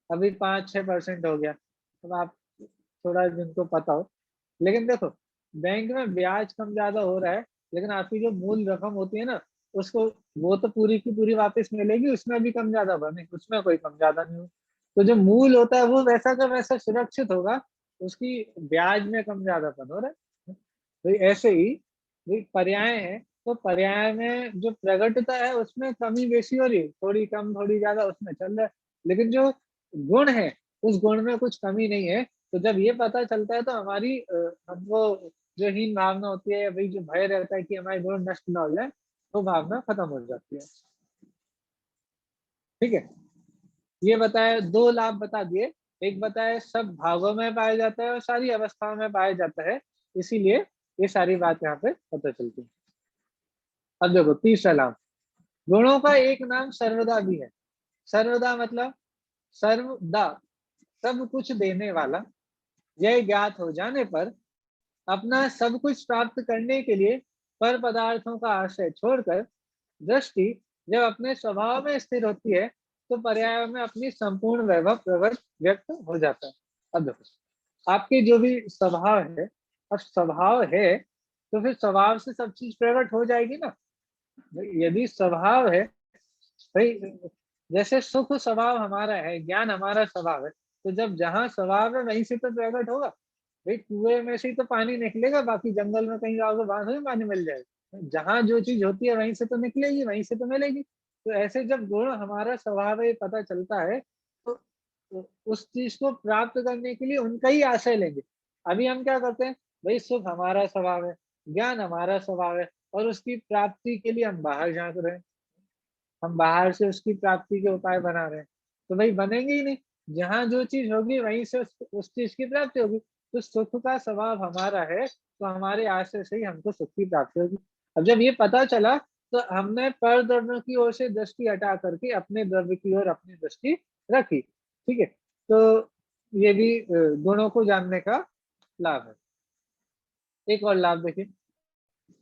अभी 5-6% हो गया। अब आप थोड़ा जिनको पता हो, लेकिन देखो बैंक में ब्याज कम ज्यादा हो रहा है लेकिन आपकी जो मूल रकम होती है ना उसको, वो तो पूरी की पूरी वापस मिलेगी, उसमें भी कम ज्यादा बने, उसमें कोई कम ज्यादा नहीं हो। तो जो मूल होता है वो वैसा का वैसा सुरक्षित होगा, उसकी ब्याज में कम ज्यादापन हो रहा है। तो ऐसे ही भाई पर्याय है, तो पर्याय में जो प्रगटता है उसमें कमी बेसी हो रही है, थोड़ी कम थोड़ी ज्यादा उसमें चल रहा है, लेकिन जो गुण है उस गुण में कुछ कमी नहीं है। तो जब ये पता चलता है तो हमारी हमको जो हीन भावना होती है या भाई जो भय रहता है कि हमारे गुण नष्ट ना हो जाए, वो भावना खत्म हो जाती है। ठीक है, ये बताया, दो लाभ बता दिए, एक बताया सब भागों में पाया जाता है और सारी अवस्थाओं में पाया जाता है, इसीलिए ये सारी बात यहाँ पे पता चलती है। अब देखो तीसरा लाभ, गुणों का एक नाम सर्वदा भी है। सर्वदा मतलब सर्वदा, सब कुछ देने वाला। यह ज्ञात हो जाने पर अपना सब कुछ प्राप्त करने के लिए पर पदार्थों का आश्रय छोड़कर दृष्टि जब अपने स्वभाव में स्थिर होती है तो पर्याय में अपनी संपूर्ण वैभव प्रकट व्यक्त हो जाता है। अब देखो आपके जो भी स्वभाव है, अब स्वभाव है तो फिर स्वभाव से सब चीज प्रकट हो जाएगी ना। यदि स्वभाव है भाई, जैसे सुख स्वभाव हमारा है, ज्ञान हमारा स्वभाव है, तो जब जहाँ स्वभाव है वहीं से तो प्रकट होगा। भाई कुएं में से ही तो पानी निकलेगा, बाकी जंगल में कहीं जाओगे वहां से भी पानी मिल जाएगा। जहाँ जो चीज होती है वहीं से तो निकलेगी, वहीं से तो मिलेगी। तो ऐसे जब गुण हमारा स्वभाव है पता चलता है तो उस चीज को प्राप्त करने के लिए उनका ही आश्रय लेंगे। अभी हम क्या करते हैं, भाई सुख हमारा स्वभाव है, ज्ञान हमारा स्वभाव है, और उसकी प्राप्ति के लिए हम बाहर झांक रहे हैं, हम बाहर से उसकी प्राप्ति के उपाय बना रहे हैं। तो भाई बनेंगे ही नहीं। जहाँ जो चीज होगी वहीं से उस चीज की प्राप्ति होगी। तो सुख का स्वभाव हमारा है तो हमारे आश्रय से ही हमको सुख की प्राप्ति होगी। अब जब ये पता चला तो हमने पर द्रव्य की ओर से दृष्टि हटा करके अपने द्रव्य की ओर अपनी दृष्टि रखी। ठीक है, तो ये भी गुणों को जानने का लाभ है। एक और लाभ देखिए,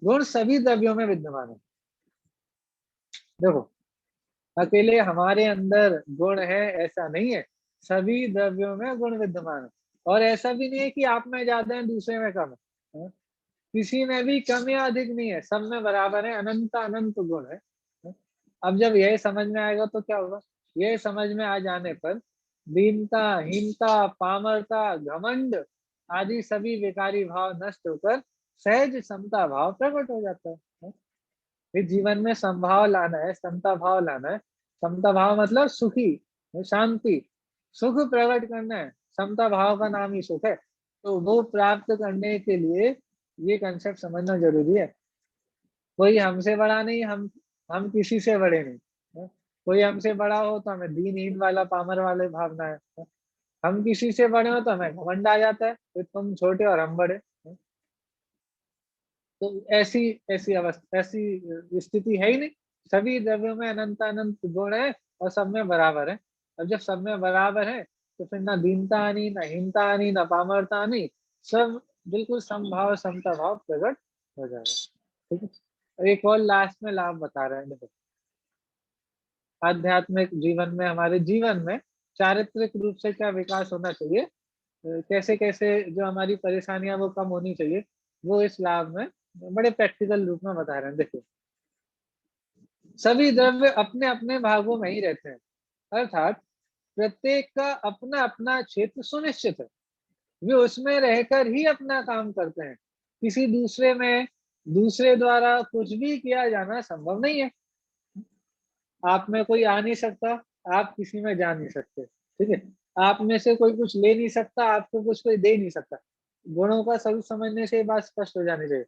गुण सभी द्रव्यों में विद्यमान है। देखो अकेले हमारे अंदर गुण है ऐसा नहीं है, सभी द्रव्यों में गुण विद्यमान है। और ऐसा भी नहीं है कि आप में ज्यादा है दूसरे में कम है, किसी में भी कम या अधिक नहीं है, सब में बराबर है, अनंत अनंत गुण है। अब जब यह समझ में आएगा तो क्या होगा, यह समझ में आ जाने पर दीनता, हीनता, पामरता, घमंड आदि सभी विकारी भाव नष्ट होकर सहज समता भाव प्रकट हो जाता है। इस जीवन में संभाव लाना है, समता भाव लाना है। समता भाव मतलब सुखी, शांति, सुख प्रकट करना है। समता भाव का नाम ही सुख है। तो वो प्राप्त करने के लिए ये कंसेप्ट समझना जरूरी है। कोई हमसे बड़ा नहीं, हम किसी से बड़े नहीं है? कोई हमसे बड़ा हो तो हमें दीनहीन वाला पामर वाले भावना है? हम किसी से बड़े हो तो हमें घमंड आ जाता है, तो तुम छोटे और हम बड़े। तो ऐसी ऐसी अवस्था, ऐसी स्थिति है ही नहीं। सभी द्रव्यों में अनंत अनंत गुण है और सब में बराबर है। अब जब सब में बराबर है तो फिर ना दीनता आनी, ना हीनता आनी, ना पामरता आनी, सब बिल्कुल समभाव समता भाव प्रकट हो जाएगा। ठीक है, और एक और लास्ट में लाभ बता रहे हैं। देखो आध्यात्मिक जीवन में, हमारे जीवन में चारित्रिक रूप से क्या विकास होना चाहिए, कैसे कैसे जो हमारी परेशानियां वो कम होनी चाहिए, वो इस लाभ में बड़े प्रैक्टिकल रूप में बता रहे हैं। देखिए सभी द्रव्य अपने अपने भागों में ही रहते हैं, अर्थात प्रत्येक का अपना अपना क्षेत्र सुनिश्चित है। वे उसमें रहकर ही अपना काम करते हैं। किसी दूसरे में दूसरे द्वारा कुछ भी किया जाना संभव नहीं है। आप में कोई आ नहीं सकता, आप किसी में जा नहीं सकते। ठीक है, आप में से कोई कुछ ले नहीं सकता, आपको कुछ कोई दे नहीं सकता। गुणों का स्वरूप समझने से ये बात स्पष्ट हो जानी चाहिए।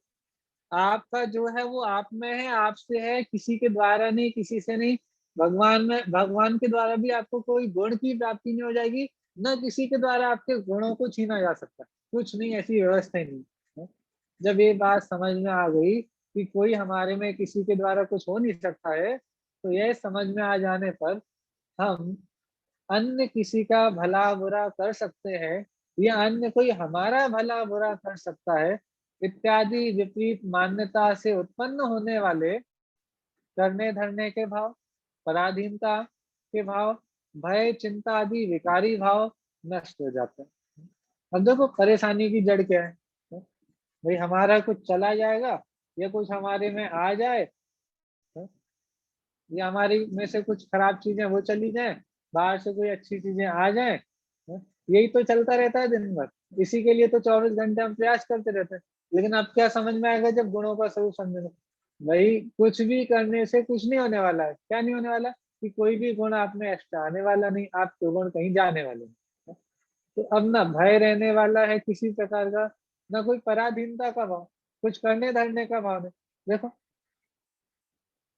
आपका जो है वो आप में है, आपसे है, किसी के द्वारा नहीं, किसी से नहीं। भगवान में, भगवान के द्वारा भी आपको कोई गुण की प्राप्ति नहीं हो जाएगी, न किसी के द्वारा आपके गुणों को छीना जा सकता, कुछ नहीं, ऐसी व्यवस्था ही नहीं है। जब ये बात समझ में आ गई कि कोई हमारे में किसी के द्वारा कुछ हो नहीं सकता है, तो यह समझ में आ जाने पर हम अन्य किसी का भला बुरा कर सकते हैं या अन्य कोई हमारा भला बुरा कर सकता है इत्यादि विपरीत मान्यता से उत्पन्न होने वाले करने धरने के भाव, पराधीनता के भाव, भय चिंता आदि विकारी भाव नष्ट हो जाते हैं। अब देखो परेशानी की जड़ क्या है, भाई हमारा कुछ चला जाएगा या कुछ हमारे में आ जाए, या हमारी में से कुछ खराब चीजें वो चली जाए, बाहर से कोई अच्छी चीजें आ जाए, यही तो चलता रहता है दिन भर। इसी के लिए तो 24 घंटे हम प्रयास करते रहते हैं। लेकिन अब क्या समझ में आएगा जब गुणों का स्वरूप समझेंगे, भाई कुछ भी करने से कुछ नहीं होने वाला है। क्या नहीं होने वाला, कि कोई भी गुण आप में एक्स्ट्रा आने वाला नहीं, आपके गुण कहीं जाने वाले नहीं। तो अब ना भय रहने वाला है किसी प्रकार का, ना कोई पराधीनता का भाव, कुछ करने धरने का भाव नहीं। देखो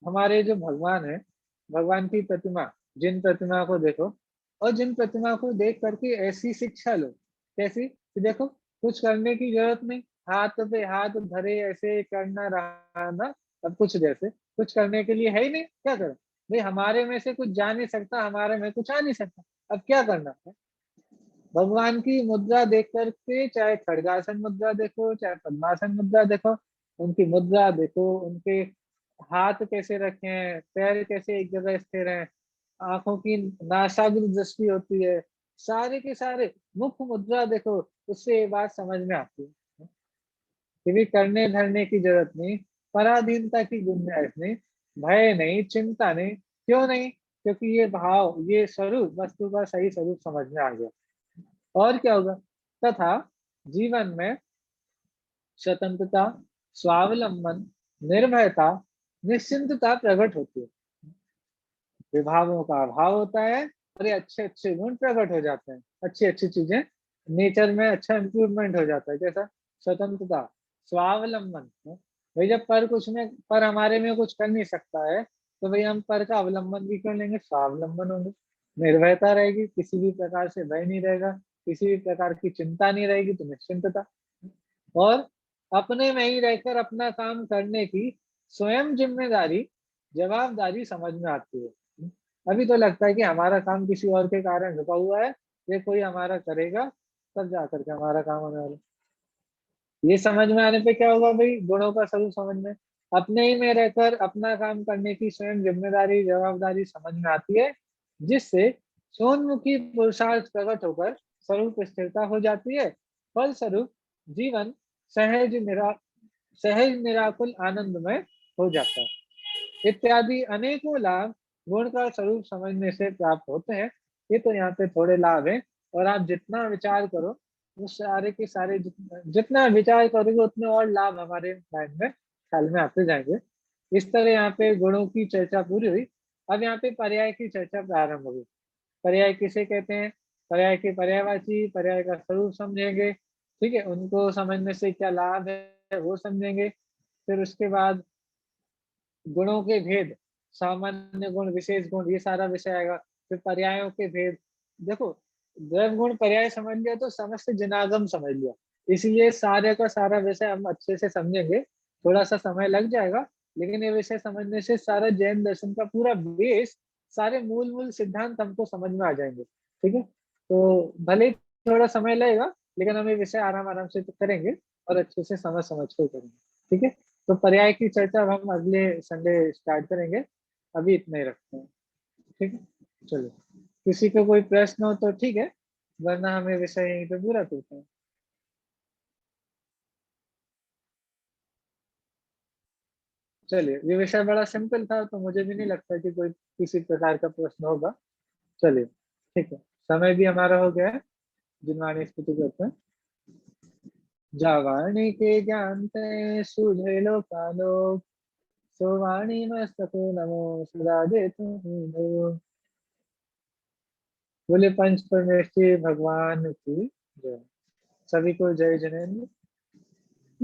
हमारे जो भगवान है, भगवान की प्रतिमा, जिन प्रतिमा को देखो और जिन प्रतिमा को देख करके ऐसी शिक्षा लो, कैसी कि देखो कुछ करने की जरूरत नहीं, हाथ पे हाथ धरे ऐसे करना रहना अब कुछ जैसे कुछ करने के लिए है ही नहीं, क्या करें भाई, हमारे में से कुछ जा नहीं सकता, हमारे में कुछ आ नहीं सकता, अब क्या करना है। भगवान की मुद्रा देख करके, चाहे खड्गासन मुद्रा देखो, चाहे पद्मासन मुद्रा देखो, उनकी मुद्रा देखो, उनके हाथ कैसे रखे हैं, पैर कैसे एक जगह स्थिर हैं, आंखों की नासाग्र दृष्टि होती है, सारे के सारे मुख मुद्रा देखो, उससे ये बात समझ में आती है कि भी करने धरने की जरूरत नहीं, पराधीनता की गुंजाइश नहीं, भय नहीं, चिंता नहीं। क्यों नहीं? क्योंकि ये भाव, ये स्वरूप, वस्तु का सही स्वरूप समझ में आ गया। और क्या होगा? तथा जीवन में स्वतंत्रता, स्वावलंबन, निर्भयता, निश्चिंतता प्रकट होती है। विभागों का अभाव होता है और ये अच्छे अच्छे गुण प्रकट हो जाते हैं, अच्छी अच्छी चीजें नेचर में अच्छा इम्प्रूवमेंट हो जाता है। जैसा स्वतंत्रता, स्वावलंबन है। भाई जब पर हमारे में कुछ कर नहीं सकता है, तो भाई हम पर का अवलंबन भी कर लेंगे, स्वावलंबन होंगे। निर्भयता रहेगी, किसी भी प्रकार से भय नहीं रहेगा, किसी भी प्रकार की चिंता नहीं रहेगी, तो निश्चिंतता। और अपने में ही रहकर अपना काम करने की स्वयं जिम्मेदारी, जवाबदारी समझ में आती है। अभी तो लगता है कि हमारा काम किसी और के कारण रुका हुआ है, ये कोई हमारा करेगा तब जाकर के हमारा काम होने वाला। ये समझ में आने पे क्या होगा भाई, गुणों का स्वरूप समझ में, अपने ही में रहकर अपना काम करने की स्वयं जिम्मेदारी, जवाबदारी समझ में आती है, जिससे सोनमुखी पुरुषार्थ प्रकट होकर स्वरूप स्थिरता हो जाती है। फलस्वरूप जीवन सहज निराकुल आनंदमय हो जाता है। इत्यादि अनेकों लाभ गुण का स्वरूप समझने से प्राप्त होते हैं। ये तो यहाँ पे थोड़े लाभ हैं, और आप जितना विचार करो, उस सारे के सारे जितना विचार करोगे उतने और लाभ हमारे माइंड में ख्याल में आते जाएंगे। इस तरह यहाँ पे गुणों की चर्चा पूरी हुई। अब यहाँ पे पर्याय की चर्चा प्रारंभ होगी। पर्याय किसे कहते हैं? पर्याय के पर्यायवाची, पर्याय का स्वरूप समझेंगे, ठीक है, उनको समझने से क्या लाभ है वो समझेंगे। फिर उसके बाद गुणों के भेद, सामान्य गुण, विशेष गुण, ये सारा विषय आएगा। फिर पर्यायों के भेद, देखो द्रव्य गुण पर्याय समझ लिया तो समस्त जिनागम समझ लिया, इसलिए सारे का सारा विषय हम अच्छे से समझेंगे। थोड़ा सा समय लग जाएगा, लेकिन ये विषय समझने से सारा जैन दर्शन का पूरा बेस, सारे मूल मूल सिद्धांत हमको समझ में आ जाएंगे। ठीक है, तो भले ही थोड़ा समय लगेगा, लेकिन हम ये विषय आराम आराम से करेंगे और अच्छे से समझ समझ कर करेंगे। ठीक है, तो पर्याय की चर्चा अब हम अगले संडे स्टार्ट करेंगे, अभी इतना ही रखते हैं। ठीक है, चलो, किसी को कोई प्रश्न हो तो ठीक है, वरना हमें विषय यहीं पे पूरा करते हैं। चलिए, ये विषय बड़ा सिंपल था, तो मुझे भी नहीं लगता कि कोई किसी प्रकार का प्रश्न होगा। चलिए, ठीक है, समय भी हमारा हो गया है। जिनवाणी स्तुति करते हैं। जावाणी के ज्ञानते सुझे लोकालोक, सोवाणी मस्तको नमो सदा देतु भो। बोले पंच परमेश्वरी भगवान की जय। सभी को जय जिनेन्द्र।